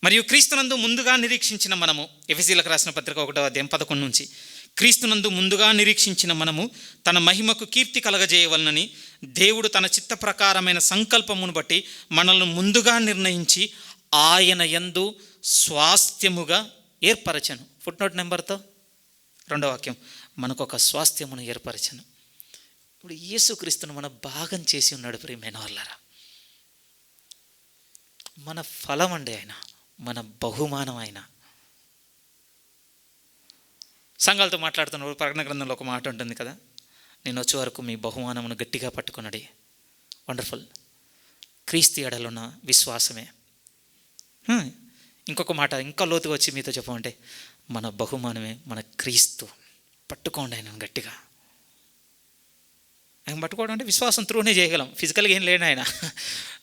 మరియు క్రీస్తునందు ముందుగా నిరీక్షించిన మనము, ఎఫెసీలకు రాసిన పత్రిక 1వ అధ్యాయం 11 నుంచి, క్రీస్తునందు ముందుగా నిరీక్షించిన మనము తన మహిమకు కీర్తి కలగజేయవలనని దేవుడు తన చిత్త ప్రకారమైన సంకల్పమును బట్టి మనల్ని ముందుగా నిర్ణయించి ఆయన యందు స్వాస్థ్యముగా ఏర్పరచను. ఫుట్నోట్ నెంబర్తో 2వ వాక్యం, మనకు ఒక స్వాస్థ్యమును ఏర్పరచను. ఇప్పుడు యేసుక్రీస్తును మన భాగం చేసి ఉన్నాడు ప్రియమైన వాళ్ళారా. మన ఫలం అండి ఆయన, మన బహుమానం ఆయన. సంఘాలతో మాట్లాడుతున్నప్పుడు ప్రకటన గ్రంథంలో ఒక మాట ఉంటుంది కదా, నేను వచ్చే వరకు మీ బహుమానమును గట్టిగా పట్టుకున్నది. వండర్ఫుల్. క్రీస్తు ఎడలున్న విశ్వాసమే. ఇంకొక మాట ఇంకా లోతుగా వచ్చి మీతో చెప్పమంటే, మన బహుమానమే మన క్రీస్తు. పట్టుకోండి ఆయన గట్టిగా. ఆయన పట్టుకోవడం అంటే విశ్వాసం త్రూనే చేయగలం. ఫిజికల్గా ఏం లేడు ఆయన,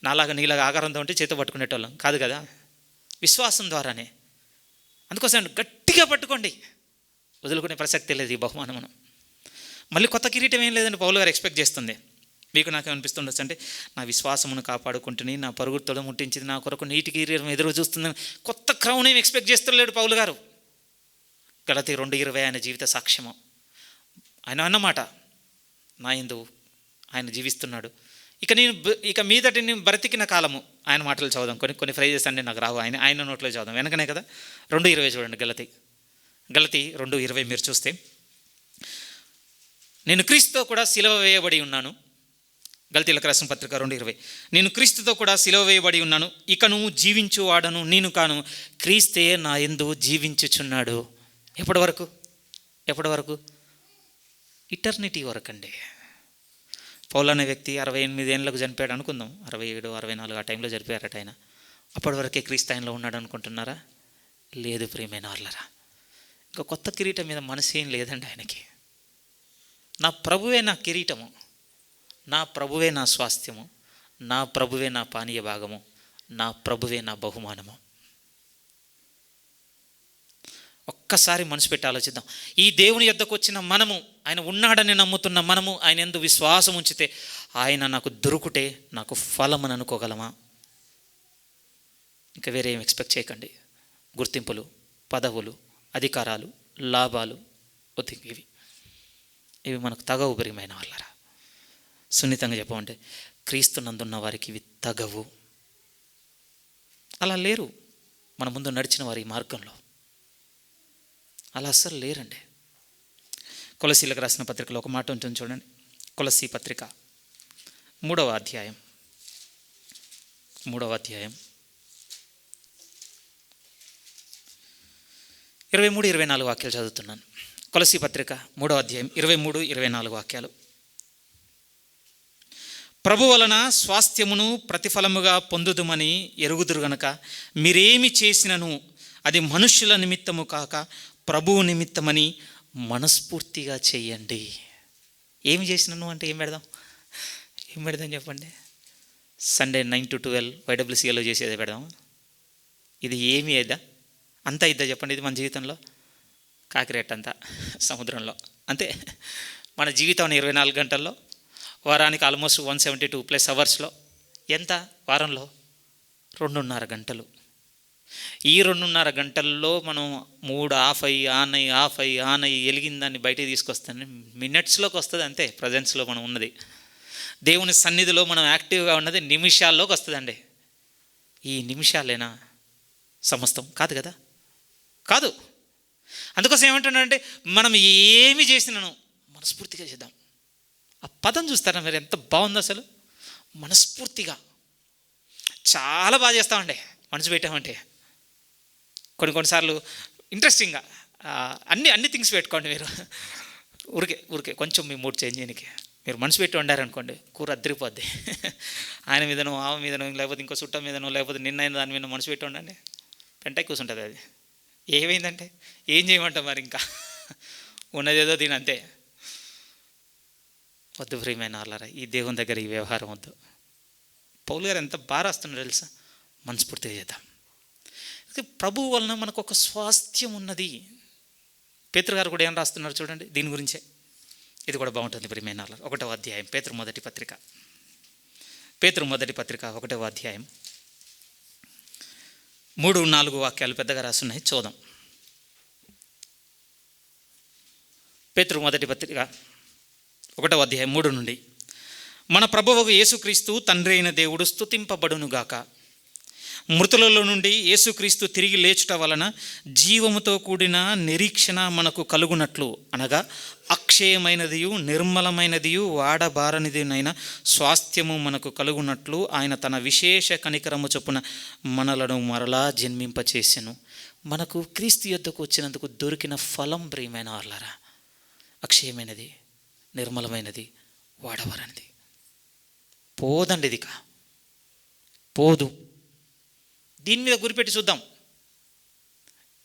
నాలాగా నీలాగా ఆకారంతో ఉంటే చేత పట్టుకునేటోళ్ళం కాదు కదా, విశ్వాసం ద్వారానే. అందుకోసం గట్టిగా పట్టుకోండి, వదులుకునే ప్రసక్తి లేదు ఈ బహుమానమును. మళ్ళీ కొత్త కిరీటం ఏం లేదండి పౌలు గారు ఎక్స్పెక్ట్ చేస్తుంది. మీకు నాకేమనిపిస్తుండొచ్చు అంటే, నా విశ్వాసమును కాపాడుకుంటుని నా పరుగు తొడముట్టించింది, నా కొరకు నీటి కిరీటం ఎదురు చూస్తుందని కొత్త క్రౌన్ ఏమి ఎక్స్పెక్ట్ చేస్తలేడు పౌలు గారు. గలతీ 2:20 ఆయన జీవిత సాక్ష్యము. ఆయన అన్నమాట, నా యందు ఆయన జీవిస్తున్నాడు. ఇక మీదటి నేను బ్రతికిన కాలము, ఆయన మాటలు చదువుదాం. కొన్ని ఫ్రైజెస్ అన్నీ నాకు రావు, ఆయన నోట్లో చదువుదాం. వెనకనే కదా 2:20 చూడండి. గలతీ 2:20 మీరు చూస్తే, నేను క్రీస్తుతో కూడా సిలువ వేయబడి ఉన్నాను, గల్తీలకు రాసిన పత్రిక 2:20. నేను క్రీస్తుతో కూడా సిలువ వేయబడి ఉన్నాను, ఇకను జీవించువాడను నేను కాను, క్రీస్తే నా యందు జీవించుచున్నాడు. ఎప్పటి వరకు? ఇటర్నిటీ వరకు అండి. పౌలు అనే వ్యక్తి 68 ఏళ్ళకు చనిపోయాడు అనుకుందాం, 67, 64 ఆ టైంలో చనిపోయారట ఆయన. అప్పటి వరకే క్రీస్తు ఆయనలో ఉన్నాడు అనుకుంటున్నారా? లేదు ప్రియమైన వాళ్ళరా. ఇంకా కొత్త కిరీటం మీద మనసేం లేదండి ఆయనకి. నా ప్రభువే నా కిరీటము, నా ప్రభువే నా స్వాస్థ్యము, నా ప్రభువే నా పానీయ భాగము, నా ప్రభువే నా బహుమానము. ఒక్కసారి మనసు పెట్టి ఆలోచిద్దాం. ఈ దేవుని యొద్దకు వచ్చిన మనము, ఆయన ఉన్నాడని నమ్ముతున్న మనము, ఆయన యందు విశ్వాసం ఉంచితే ఆయన నాకు దొరుకుటే నాకు ఫలమని అనుకోగలమా? ఇంకా వేరే ఏం ఎక్స్పెక్ట్ చేయకండి. గుర్తింపులు, పదవులు, అధికారాలు, లాభాలు ఇవి మనకు తగవు ప్రియమైన వాళ్ళరా. సున్నితంగా చెప్పమంటే క్రీస్తు నందున్న వారికి ఇవి తగవు. అలా లేరు మన ముందు నడిచిన వారి మార్గంలో, అలా అస్సలు లేరండి. కొలసీలకు రాసిన పత్రికలో ఒక మాట ఉంటుంది చూడండి. కొలసీ పత్రిక 3వ అధ్యాయం 23-24 వాక్యాలు చదువుతున్నాను. కొలసీ పత్రిక 3వ అధ్యాయం 23-24 వాక్యాలు. ప్రభు వలన స్వాస్థ్యమును ప్రతిఫలముగా పొందుదుమని ఎరుగుదురు గనక మీరేమి చేసినను అది మనుష్యుల నిమిత్తము కాక ప్రభువు నిమిత్తమని మనస్ఫూర్తిగా చెయ్యండి. ఏమి చేసినను అంటే ఏం పెడదాం చెప్పండి? సండే 9 to 12 YWCAలో చేసేదే పెడదాం. ఇది ఏమి అయిద్దా? అంతా ఇద్దా చెప్పండి? ఇది మన జీవితంలో కాకిరెట్ అంతా సముద్రంలో అంతే. మన జీవితం 24 గంటల్లో, వారానికి ఆల్మోస్ట్ 172+ అవర్స్లో ఎంత? వారంలో 2.5 గంటలు. ఈ 2.5 గంటల్లో మనం 3 ఆఫ్ అయ్యి వెలిగిన దాన్ని బయటికి తీసుకొస్తాను. మినిట్స్లోకి వస్తుంది అంతే. ప్రజెన్స్లో మనం ఉన్నది, దేవుని సన్నిధిలో మనం యాక్టివ్గా ఉన్నది నిమిషాల్లోకి వస్తుందండి. ఈ నిమిషాలేనా సమస్తం? కాదు కదా, కాదు. అందుకోసం ఏమంటున్నానంటే మనం ఏమి చేసినాను మనస్ఫూర్తిగా చేద్దాం. ఆ పదం చూస్తారా మీరు ఎంత బాగుందో అసలు? మనస్ఫూర్తిగా. చాలా బాగా చేస్తామండి మనసు పెట్టామంటే. కొన్నిసార్లు ఇంట్రెస్టింగ్గా అన్ని థింగ్స్ పెట్టుకోండి మీరు. ఊరికే కొంచెం మీ మూడ్ చేంజ్ చేయడానికి మీరు మనసు పెట్టి వండారనుకోండి, కూర అద్దరిపోద్ది. ఆయన మీదనో, ఆమె మీదనో, లేకపోతే ఇంకో చుట్టం మీదనో, లేకపోతే నిన్న దాని మీద మనసు పెట్టి వండండి, పెంటై కూర్చుంటుంది. అది ఏమైందంటే ఏం చేయమంటాం మరి? ఇంకా ఉన్నదేదో దీని అంతే. వద్దు ప్రియమైన వాళ్ళారా, ఈ దేవుని దగ్గర ఈ వ్యవహారం వద్దు. పౌలు గారు ఎంత బాగా రాస్తున్నారు తెలుసా? మనస్ఫూర్తిగా చేద్దాం. ప్రభువు వలన మనకు ఒక స్వాస్థ్యం ఉన్నది. పేతురు గారు కూడా ఏం రాస్తున్నారు చూడండి దీని గురించే. ఇది కూడా బాగుంటుంది ప్రియమైన వాళ్ళారా. 1వ అధ్యాయం పేతురు మొదటి పత్రిక 1వ అధ్యాయం 3-4 వాక్యాలు పెద్దగా రాస్తున్నాయి, చూద్దాం. పేతురు మొదటి పత్రిక 1వ అధ్యాయం 3 నుండి. మన ప్రభువు యేసుక్రీస్తు తండ్రి అయిన దేవుడు స్తుతింపబడునుగాక. మృతులలో నుండి యేసుక్రీస్తు తిరిగి లేచుట వలన జీవముతో కూడిన నిరీక్షణ మనకు కలుగునట్లు, అనగా అక్షయమైనదియు నిర్మలమైనదియు వాడబారనిదినైన స్వాస్థ్యము మనకు కలుగునట్లు ఆయన తన విశేష కనికరము చొప్పున మనలను మరలా జన్మింపచేసెను. మనకు క్రీస్తు యొద్దకు వచ్చినందుకు దొరికిన ఫలం ప్రియమైన వాళ్ళారా అక్షయమైనది, నిర్మలమైనది, వాడబారనిది. పోదండి, ఇది పోదు. దీని మీద గురిపెట్టి చూద్దాం.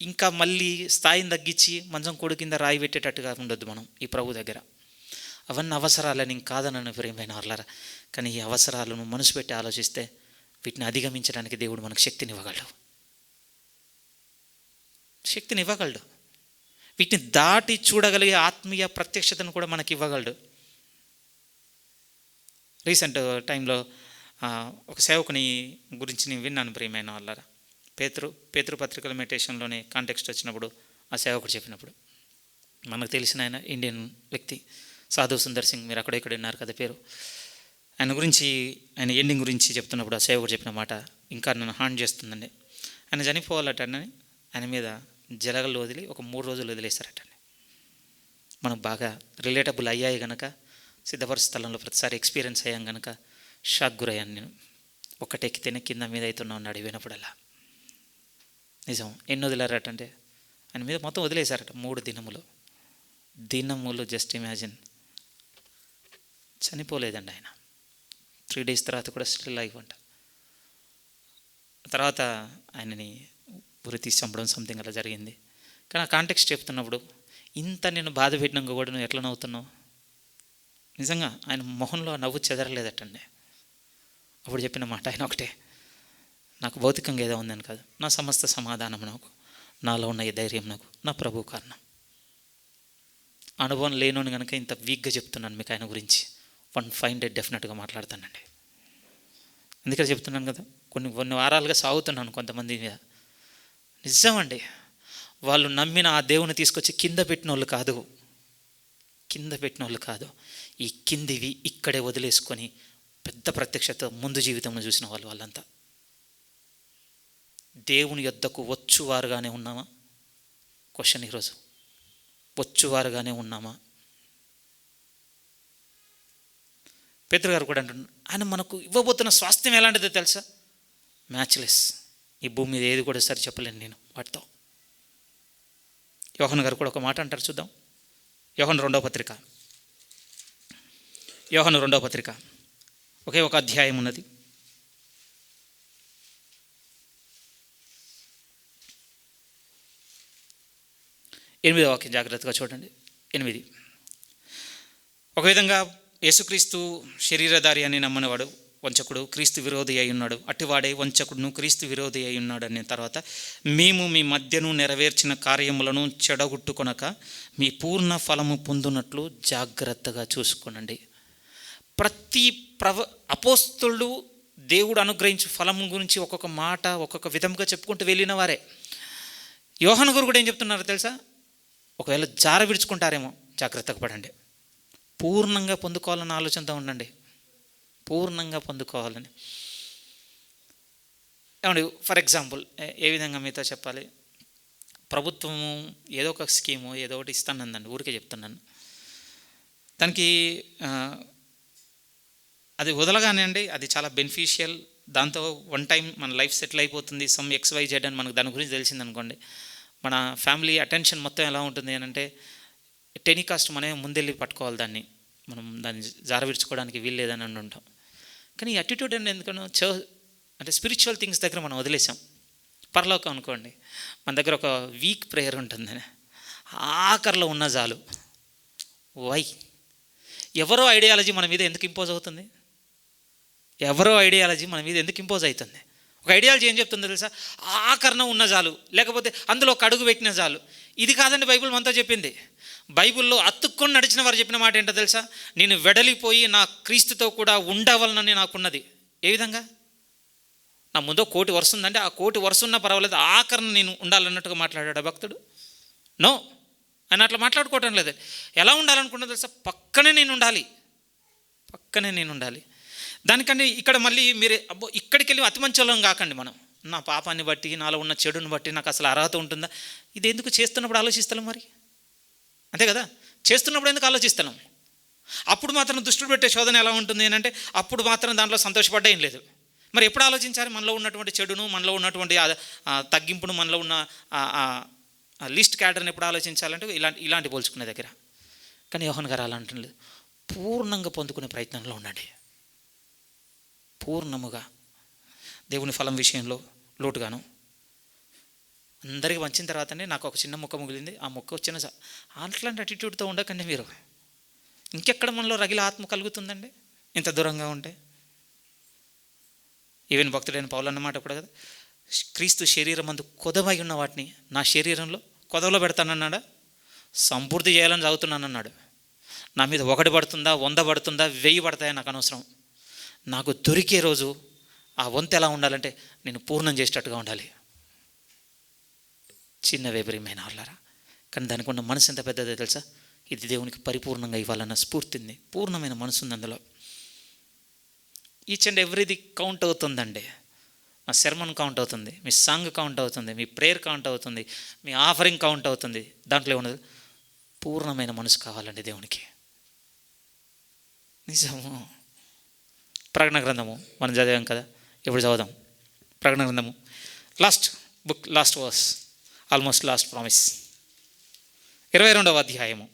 ఇంకా మళ్ళీ స్థాయిని తగ్గించి మంచం కొడు కింద రాయి పెట్టేటట్టుగా ఉండొద్దు మనం ఈ ప్రభు దగ్గర. అవన్నీ అవసరాలని కాదనని ప్రియమైన వాళ్ళారా, కానీ ఈ అవసరాలను మనసు పెట్టి ఆలోచిస్తే వీటిని అధిగమించడానికి దేవుడు మనకు శక్తిని ఇవ్వగలడు. వీటిని దాటి చూడగలిగే ఆత్మీయ ప్రత్యక్షతను కూడా మనకి ఇవ్వగలడు. రీసెంట్ టైంలో ఒక సేవకుని గురించి నేను విన్నాను ప్రియమైన వాళ్ళారా. పేతురు పత్రికల మెడిటేషన్లోనే కాంటెక్స్ట్ వచ్చినప్పుడు ఆ సేవకుడు చెప్పినప్పుడు, మనకు తెలిసిన ఆయన ఇండియన్ వ్యక్తి సాధు సుందర్ సింగ్, మీరు అక్కడ ఇక్కడ విన్నారు కదా పేరు. ఆయన ఎండింగ్ గురించి చెప్తున్నప్పుడు ఆ సేవకుడు చెప్పిన మాట ఇంకా నన్ను హార్న్ చేస్తుందండి. ఆయన చనిపోవాలటండి, ఆయన మీద జలగలు వదిలి ఒక 3 రోజులు వదిలేస్తారటండి. మనకు బాగా రిలేటబుల్ అయ్యాయి కనుక సిద్ధపరచు స్థలంలో ప్రతిసారి ఎక్స్పీరియన్స్ అయ్యాం కనుక షాక్ గురయ్యాను నేను. ఒక్కటెక్కితేనే కింద మీద అవుతున్నా ఉన్నాడు వినప్పుడల్లా. నిజం. ఎన్ని వదిలారటంటే ఆయన మీద మొత్తం వదిలేశారట 3 దినములు. Just imagine. చనిపోలేదండి ఆయన. 3 days తర్వాత కూడా స్టిల్ లైఫ్ అంట. తర్వాత ఆయనని ఉరి తీసి చంపడం సంథింగ్ అలా జరిగింది. కానీ ఆ కాంటెక్స్ట్ చెప్తున్నప్పుడు ఇంత నేను బాధ పెట్టినాక కూడా నువ్వు ఎట్లా నవ్వుతున్నావు? నిజంగా ఆయన మొహంలో నవ్వు చెదరలేదటండి. అప్పుడు చెప్పిన మాట ఆయన ఒకటే, నాకు భౌతికంగా ఏదో ఉందని కాదు, నా సమస్త సమాధానం నాకు, నాలో ఉన్న ఈ ధైర్యం నాకు నా ప్రభు కారణం. అనుభవం లేనోని కనుక ఇంత వీక్గా చెప్తున్నాను మీకు ఆయన గురించి. 1 డెఫినెట్గా మాట్లాడతానండి. అందుకని చెప్తున్నాను కదా, కొన్ని వారాలుగా సాగుతున్నాను కొంతమంది మీద. నిజమండి, వాళ్ళు నమ్మిన ఆ దేవుని తీసుకొచ్చి కింద పెట్టిన వాళ్ళు కాదు. ఈ కిందివి ఇక్కడే వదిలేసుకొని పెద్ద ప్రత్యక్షత ముందు జీవితంలో చూసిన వాళ్ళంతా. దేవుని యొద్దకు వచ్చువారుగానే ఉన్నామా? క్వశ్చన్ ఈరోజు. వచ్చువారుగానే ఉన్నామా? పేతురు గారు కూడా అంటున్నారు, ఆయన మనకు ఇవ్వబోతున్న స్వాస్థ్యం ఎలాంటిదో తెలుసా? మ్యాచ్లెస్. ఈ భూమి మీద ఏది కూడా సరి చెప్పలేను నేను వాటితో. యోహాను గారు కూడా ఒక మాట అంటారు, చూద్దాం. యోహాను రెండవ పత్రిక ఒకే ఒక అధ్యాయం ఉన్నది. 8వ వాక్యం జాగ్రత్తగా చూడండి. 8. ఒక విధంగా యేసుక్రీస్తు శరీరధారి అని నమ్మనివాడు వంచకుడు, క్రీస్తు విరోధి అయి ఉన్నాడు. అట్టివాడే వంచకుడును క్రీస్తు విరోధి అయి ఉన్నాడు అనే తర్వాత, మేము మీ మధ్యను నెరవేర్చిన కార్యములను చెడగొట్టుకొనక మీ పూర్ణ ఫలము పొందునట్లు జాగ్రత్తగా చూసుకోనండి. ప్రతి అపోస్తలుడు దేవుడు అనుగ్రహించే ఫలం గురించి ఒక్కొక్క మాట ఒక్కొక్క విధంగా చెప్పుకుంటూ వెళ్ళిన వారే. యోహాను గారు కూడా ఏం చెప్తున్నారో తెలుసా? ఒకవేళ జార విడుచుకుంటారేమో జాగ్రత్తగా పడండి. పూర్ణంగా పొందుకోవాలన్న ఆలోచనతో ఉండండి. పూర్ణంగా పొందుకోవాలని. ఏమండి, ఫర్ ఎగ్జాంపుల్ ఏ విధంగా మీతో చెప్పాలి, ప్రభుత్వము ఏదో ఒక స్కీము ఏదో ఒకటి ఇస్తానందండి, ఊరికే చెప్తున్నాను. దానికి అది వదలగానే అండి అది చాలా బెనిఫిషియల్. దాంతో 1 time మన లైఫ్ సెటిల్ అయిపోతుంది. సమ్ XYZ అని మనకు దాని గురించి తెలిసిందనుకోండి, మన ఫ్యామిలీ అటెన్షన్ మొత్తం ఎలా ఉంటుంది అని అంటే, టెలికాస్ట్ మనమే ముందెళ్ళి పట్టుకోవాలి దాన్ని, మనం దాన్ని జార విడుచుకోవడానికి వీల్లేదని ఉంటాం. కానీ ఈ అటిట్యూడ్ అనేది ఎందుకనో అంటే స్పిరిచువల్ థింగ్స్ దగ్గర మనం వదిలేసాం. పరలోకం అనుకోండి, మన దగ్గర ఒక వీక్ ప్రేయర్ ఉంటుందని ఆఖరిలో ఉన్న చాలు. వై? ఎవరో ఐడియాలజీ మన మీద ఎందుకు ఇంపోజ్ అవుతుంది? ఒక ఐడియాలజీ ఏం చెప్తుందో తెలుసా? ఆఖరణ ఉన్న చాలు, లేకపోతే అందులో ఒక అడుగు పెట్టిన చాలు. ఇది కాదండి బైబిల్ మనతో చెప్పింది. బైబిల్లో అతుక్కొని నడిచిన వారు చెప్పిన మాట ఏంటో తెలుసా? నేను వెడలిపోయి నా క్రీస్తుతో కూడా ఉండవలనని నాకున్నది. ఏ విధంగా? నా ముందు 1 కోటి వరుస ఉందంటే ఆ 1 కోటి వరుస ఉన్నా పర్వాలేదు, ఆఖరణ నేను ఉండాలన్నట్టుగా మాట్లాడాడు భక్తుడు. నో, ఆయన అట్లా మాట్లాడుకోవటం లేదు. ఎలా ఉండాలనుకున్నా తెలుసా? పక్కనే నేను ఉండాలి. దానికంటే ఇక్కడ మళ్ళీ మీరు ఇక్కడికి వెళ్ళి అతి మంచోళ్ళం కాకండి. మనం నా పాపాన్ని బట్టి, నాలో ఉన్న చెడుని బట్టి నాకు అసలు అర్హత ఉంటుందా? ఇది ఎందుకు చేస్తున్నప్పుడు ఆలోచిస్తాం మరి? అంతే కదా, చేస్తున్నప్పుడు ఎందుకు ఆలోచిస్తున్నాం? అప్పుడు మాత్రం దుష్టుడు పెట్టే శోధన ఎలా ఉంటుంది అని అంటే, అప్పుడు మాత్రం దాంట్లో సంతోషపడ్డా ఏం లేదు. మరి ఎప్పుడు ఆలోచించాలి? మనలో ఉన్నటువంటి చెడును, మనలో ఉన్నటువంటి తగ్గింపును, మనలో ఉన్న లిస్ట్ క్యాడర్ని ఎప్పుడు ఆలోచించాలంటే ఇలాంటి పోల్చుకునే దగ్గర. కానీ యోహాను గారు అలా అంటలేదు. పూర్ణంగా పొందుకునే ప్రయత్నంలో ఉండండి. పూర్ణముగా దేవుని ఫలం విషయంలో లోటుగాను. అందరికీ వచ్చిన తర్వాతనే నాకు ఒక చిన్న మొక్క మిగిలింది, ఆ మొక్క వచ్చిన అట్లాంటి అటిట్యూడ్తో ఉండకండి మీరు. ఇంకెక్కడ మనలో రగిల ఆత్మ కలుగుతుందండి ఇంత దూరంగా ఉంటే? ఈవెన్ భక్తుడైన పౌలు అన్నమాట కూడా కదా, క్రీస్తు శరీరం అందు కొదవై ఉన్న వాటిని నా శరీరంలో కొదవలో పెడతానన్నాడా? సంపూర్తి చేయాలని చదువుతున్నానన్నాడు. నా మీద 1 పడుతుందా, 100 పడుతుందా, 1000 పడతాయా నాకు అనవసరం. నాకు దొరికే రోజు ఆ వంతు ఎలా ఉండాలంటే నేను పూర్ణం చేసేటట్టుగా ఉండాలి. చిన్న వేపరియమైన వాళ్ళారా, కానీ దానికి ఉన్న మనసు ఎంత పెద్దదో తెలుసా? ఇది దేవునికి పరిపూర్ణంగా ఇవ్వాలన్న స్ఫూర్తింది, పూర్ణమైన మనసు ఉంది అందులో. ఈచ్ అండ్ ఎవ్రీది కౌంట్ అవుతుందండి. మా సెర్మన్ కౌంట్ అవుతుంది, మీ సాంగ్ కౌంట్ అవుతుంది, మీ ప్రేయర్ కౌంట్ అవుతుంది, మీ ఆఫరింగ్ కౌంట్ అవుతుంది. దాంట్లో ఏమున్నది? పూర్ణమైన మనసు కావాలండి దేవునికి. నిజము. ప్రకటన గ్రంథము మనం చదివాం కదా, ఇప్పుడు చదువుదాం. ప్రకటన గ్రంథము last book, last verse, almost last promise, 22వ అధ్యాయము.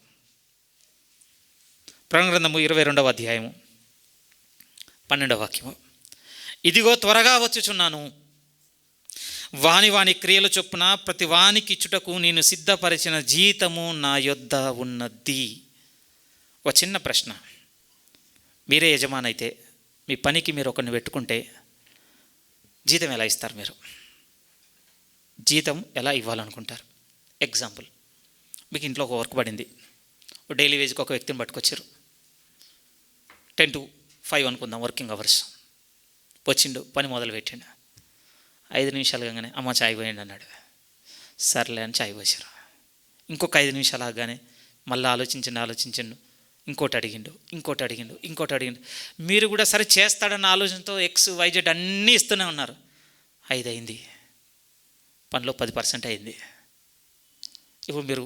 ప్రకటన గ్రంథము 22వ అధ్యాయము 12వ వాక్యము. ఇదిగో త్వరగా వచ్చుచున్నాను, వాని వాని క్రియలు చొప్పున ప్రతి వానికి ఇచ్చుటకు నేను సిద్ధపరిచిన జీతము నా యొద్ద ఉన్నది. ఒక చిన్న ప్రశ్న, మీరే యజమానైతే మీ పనికి మీరు ఒకరిని పెట్టుకుంటే జీతం ఎలా ఇస్తారు? మీరు జీతం ఎలా ఇవ్వాలనుకుంటారు? ఎగ్జాంపుల్, మీకు ఇంట్లో ఒక వర్క్ పడింది, డైలీ వేజ్కి ఒక వ్యక్తిని పట్టుకొచ్చారు, 10 to 5 అనుకుందాం వర్కింగ్ అవర్స్. వచ్చిండు, పని మొదలు పెట్టిండు, 5 నిమిషాలు కాగానే అమ్మ చాయ్ పోయండి అన్నాడు. సర్లే అని చాయ్ పోసారు. ఇంకొక 5 నిమిషాలు ఆగానే మళ్ళీ ఆలోచించిండు, ఇంకోటి అడిగిండు. మీరు కూడా సరే చేస్తాడన్న ఆలోచనతో XYZ అన్నీ ఇస్తూనే ఉన్నారు. 5 అయింది, పనిలో 10% అయింది. ఇప్పుడు మీరు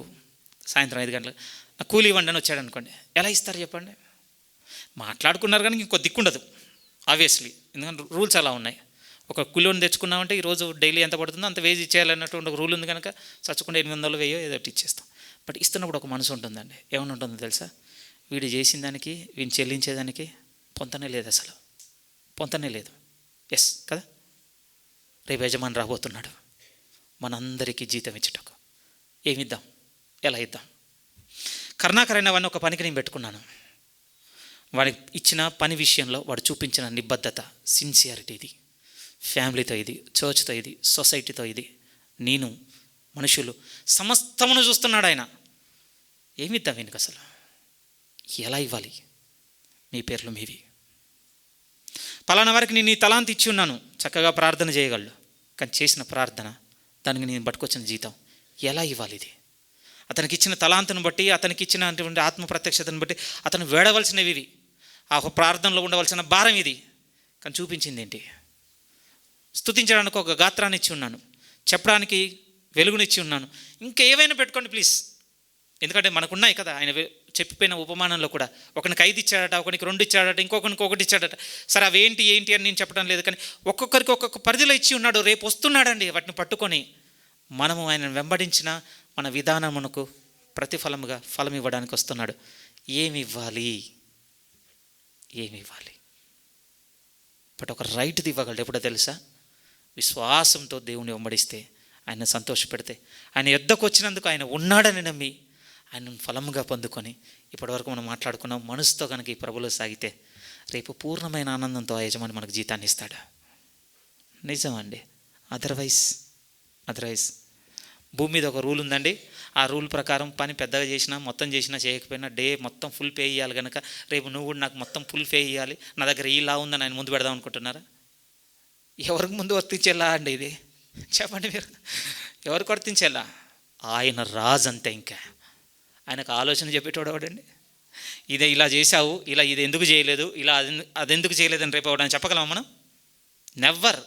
సాయంత్రం 5 గంటలకు నా కూలీ ఇవ్వండి అని వచ్చాడు అనుకోండి, ఎలా ఇస్తారు చెప్పండి? మాట్లాడుకున్నారు కానీ ఇంకో దిక్కుండదు ఆబ్వియస్లీ, ఎందుకంటే రూల్స్ అలా ఉన్నాయి. ఒక కూలీని తెచ్చుకున్నామంటే ఈరోజు డైలీ ఎంత పడుతుందో అంత వేజ్ ఇచ్చేయాలన్నటువంటి ఒక రూల్ ఉంది కనుక చచ్చుకుంటే 800 1000 ఏదో ఒకటి ఇచ్చేస్తాం. బట్ ఇస్తున్నప్పుడు ఒక మనసు ఉంటుందండి. ఏమని ఉంటుందో తెలుసా? వీడు చేసిన దానికి వీడిని చెల్లించేదానికి పొంతనే లేదు, అసలు పొంతనే లేదు. ఎస్ కదా, రేపు యజమాని రాబోతున్నాడు మనందరికీ జీతం ఇచ్చుటకు. ఏమిద్దాం, ఎలా ఇద్దాం? కరుణాకరైన వాడిని ఒక పనికి నేను పెట్టుకున్నాను. వాడికి ఇచ్చిన పని విషయంలో వాడు చూపించిన నిబద్ధత, సిన్సియారిటీ, ఇది ఫ్యామిలీతో, ఇది చర్చ్తో, ఇది సొసైటీతో, ఇది నేను, మనుషులు సమస్తమును చూస్తున్నాడు ఆయన. ఏమిద్దాం వీనికి అసలు? ఎలా ఇవ్వాలి? మీ పేర్లు మీవి. పలానా వారికి నేను ఈ తలాంతి ఇచ్చి ఉన్నాను, చక్కగా ప్రార్థన చేయగలడు, కానీ చేసిన ప్రార్థన, దానికి నేను పట్టుకొచ్చిన జీతం ఎలా ఇవ్వాలి? ఇది అతనికి ఇచ్చిన తలాంతను బట్టి, అతనికి ఇచ్చినటువంటి ఆత్మ ప్రత్యక్షతను బట్టి అతను వేడవలసినవి ఇవి, ఆ ప్రార్థనలో ఉండవలసిన భారం ఇది. కానీ చూపించింది ఏంటి? స్తుతించడానికి ఒక గాత్రాన్ని ఇచ్చి ఉన్నాను, చెప్పడానికి వెలుగునిచ్చి ఉన్నాను. ఇంకా ఏవైనా పెట్టుకోండి ప్లీజ్, ఎందుకంటే మనకున్నాయి కదా. ఆయన చెప్పిపోయిన ఉపమానంలో కూడా ఒకనికి 5 ఇచ్చాడట, ఒకనికి 2 ఇచ్చాడట, ఇంకొకరికి 1 ఇచ్చాడట. సరే అవి ఏంటి అని నేను చెప్పడం లేదు, కానీ ఒక్కొక్కరికి ఒక్కొక్క పరిధిలో ఇచ్చి ఉన్నాడు. రేపు వస్తున్నాడండి వాటిని పట్టుకొని మనము ఆయనను వెంబడించిన మన విధానమునకు ప్రతిఫలముగా ఫలం ఇవ్వడానికి వస్తున్నాడు. ఏమి ఇవ్వాలి? బట్ ఒక రైట్ది ఇవ్వగలడు. ఎప్పుడో తెలుసా? విశ్వాసంతో దేవుని వెంబడిస్తే, ఆయన సంతోషపెడితే, ఆయన యొద్దకు వచ్చినందుకు ఆయన ఉన్నాడని నమ్మి ఆయన ఫలముగా పొందుకొని, ఇప్పటివరకు మనం మాట్లాడుకున్నాం, మనసుతో కనుక ఈ ప్రభులో సాగితే రేపు పూర్ణమైన ఆనందంతో ఆ యజమాని మనకు జీతాన్ని ఇస్తాడు. నిజం అండి. అదర్వైజ్ భూమి మీద ఒక రూల్ ఉందండి. ఆ రూల్ ప్రకారం పని పెద్దగా చేసినా, మొత్తం చేసినా, చేయకపోయినా డే మొత్తం ఫుల్ పే ఇవ్వాలి కనుక రేపు నువ్వు కూడా నాకు మొత్తం ఫుల్ పే ఇవ్వాలి, నా దగ్గర ఇలా ఉందని ఆయన ముందు పెడదాం అనుకుంటున్నారా? ఎవరికి ముందు వర్తించేలా అండి ఇది? చెప్పండి మీరు, ఎవరికి వర్తించేలా? ఆయన రాజు అంతే. ఇంకా ఆయనకు ఆలోచన చెప్పేటోడు ఎవడండి? ఇదే ఇలా చేశావు, ఇది ఎందుకు చేయలేదు, అదెందుకు చేయలేదని రేపు ఎవడని చెప్పగలమా మనం? నెవ్వర్.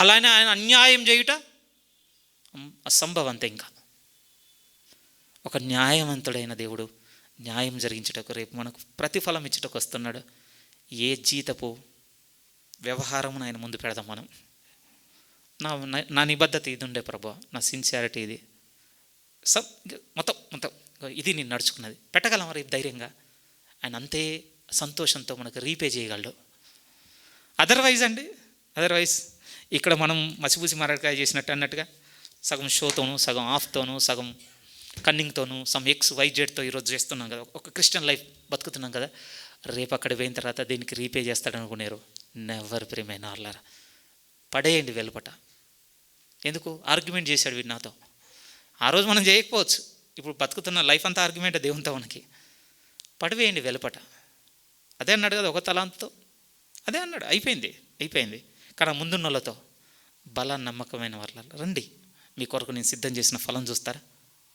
అలానే ఆయన అన్యాయం చేయుట అసంభవం అంతే. ఇంకా ఒక న్యాయవంతుడైన దేవుడు న్యాయం జరిగించుటకు, రేపు మనకు ప్రతిఫలం ఇచ్చుటకు వస్తున్నాడు. ఏ జీతపు వ్యవహారమును ఆయన ముందు పెడదాం మనం. నా నిబద్ధత ఇది ఉండే ప్రభు, నా సిన్సియారిటీ ఇది, మొత్తం ఇది నేను నడుచుకున్నది పెట్టగలమా రేపు ధైర్యంగా? ఆయన అంతే సంతోషంతో మనకు రీపే చేయగలడు. అదర్వైజ్ ఇక్కడ మనం మసిపూసి మారడికాయ చేసినట్టు అన్నట్టుగా సగం షోతోనూ, సగం ఆఫ్తోనూ, సగం కన్నింగ్తోనూ, సమ్ XYZతో ఈరోజు చేస్తున్నాం కదా, ఒక క్రిస్టియన్ లైఫ్ బతుకుతున్నాం కదా. రేపు అక్కడ పోయిన తర్వాత దీనికి రీపే చేస్తాడనుకునేరు. నెవర్ ప్రియమైన వాళ్ళారా, పడేయండి వెలుపట. ఎందుకు ఆర్గ్యుమెంట్ చేశాడు వీడు నాతో? ఆ రోజు మనం చేయకపోవచ్చు, ఇప్పుడు బతుకుతున్న లైఫ్ అంతా ఆర్గ్యుమెంట్ దేవునితో మనకి. పడివేయండి వెలుపట. అదే అన్నాడు కదా, ఒక తలాంతో అదే అన్నాడు. అయిపోయింది. కానీ ముందున్న వాళ్ళతో నమ్మకమైన వాళ్ళ రండి, మీ కొరకు నేను సిద్ధం చేసిన ఫలం చూస్తారా?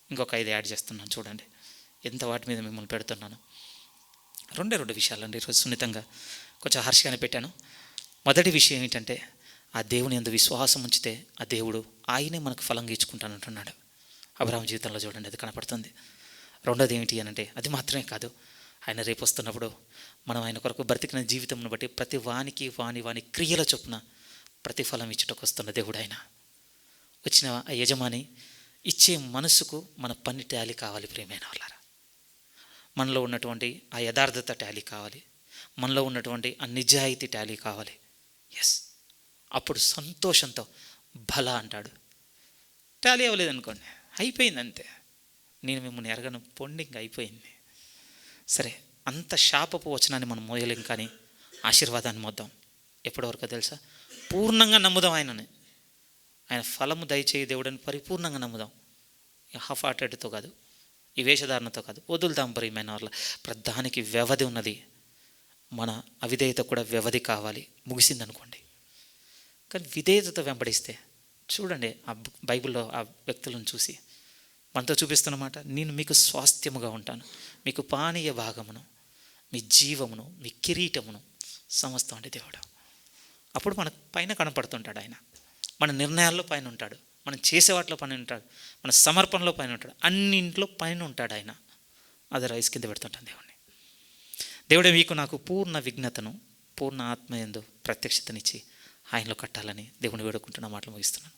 ఇంకొక 5 యాడ్ చేస్తున్నాను చూడండి, ఎంత వాటి మీద మిమ్మల్ని పెడుతున్నాను. 2 విషయాలండి ఈరోజు సున్నితంగా కొంచెం హర్షగానే పెట్టాను. మొదటి విషయం ఏంటంటే, ఆ దేవుని యందు విశ్వాసం ఉంచితే ఆ దేవుడు ఆయనే మనకు ఫలం ఇచ్చుకుంటానంటున్నాడు. అబ్రహాము జీవితంలో చూడండి అది కనపడుతుంది. రెండోది ఏమిటి అనంటే, అది మాత్రమే కాదు, ఆయన రేపు వస్తున్నప్పుడు మనం ఆయన కొరకు బ్రతికిన జీవితంను బట్టి ప్రతి వానికి వాని క్రియల చొప్పున ప్రతిఫలం ఇచ్చుటకు వస్తున్న దేవుడు ఆయన. వచ్చిన ఆ యజమాని ఇచ్చే మనసుకు మన పని టాలీ కావాలి ప్రియమైన వాళ్ళారా. మనలో ఉన్నటువంటి ఆ యథార్థత టాలీ కావాలి, మనలో ఉన్నటువంటి ఆ నిజాయితీ టాలీ కావాలి. ఎస్, అప్పుడు సంతోషంతో బల అంటాడు. టాలీ అవ్వలేదనుకోండి, అయిపోయింది అంతే. నేను మిమ్మల్ని ఎరగను పొండి, ఇంకా అయిపోయింది. సరే, అంత శాపపు వచనాన్ని మనం మోయలేం, కానీ ఆశీర్వాదాన్ని మోద్దాం. ఎప్పటివరకు తెలుసా? పూర్ణంగా నమ్ముదాం ఆయనని. ఆయన ఫలము దయచేయి దేవుడని పరిపూర్ణంగా నమ్ముదాం. హాఫ్ హార్టెడ్తో కాదు, ఈ వేషధారణతో కాదు. వదులుదాం ప్రియమైన వాళ్ళ. ప్రధానికి వ్యవధి ఉన్నది. మన అవిధేయత కూడా వ్యవధి కావాలి. ముగిసిందనుకోండి. కానీ విధేయతతో వెంబడిస్తే చూడండి, ఆ బైబిల్లో ఆ వ్యక్తులను చూసి మనతో చూపిస్తున్నమాట, నేను మీకు స్వాస్థ్యముగా ఉంటాను, మీకు పానీయ భాగమును, మీ జీవమును, మీ కిరీటమును సమస్తం అంటే దేవుడు. అప్పుడు మన పైన కనపడుతుంటాడు ఆయన. మన నిర్ణయాల్లో పైన ఉంటాడు, మనం చేసేవాటిలో పైన ఉంటాడు, మన సమర్పణలో పైన ఉంటాడు, అన్నింట్లో పైన ఉంటాడు ఆయన. అది రైస్ కింద పెడుతుంటాను దేవుడిని. దేవుడే మీకు నాకు పూర్ణ విజ్ఞతను, పూర్ణ ఆత్మయందు ప్రత్యక్షతనిచ్చి ఆయనలో కట్టాలని దేవుని వేడుకుంటున్న మాటలు ముగిస్తున్నాను.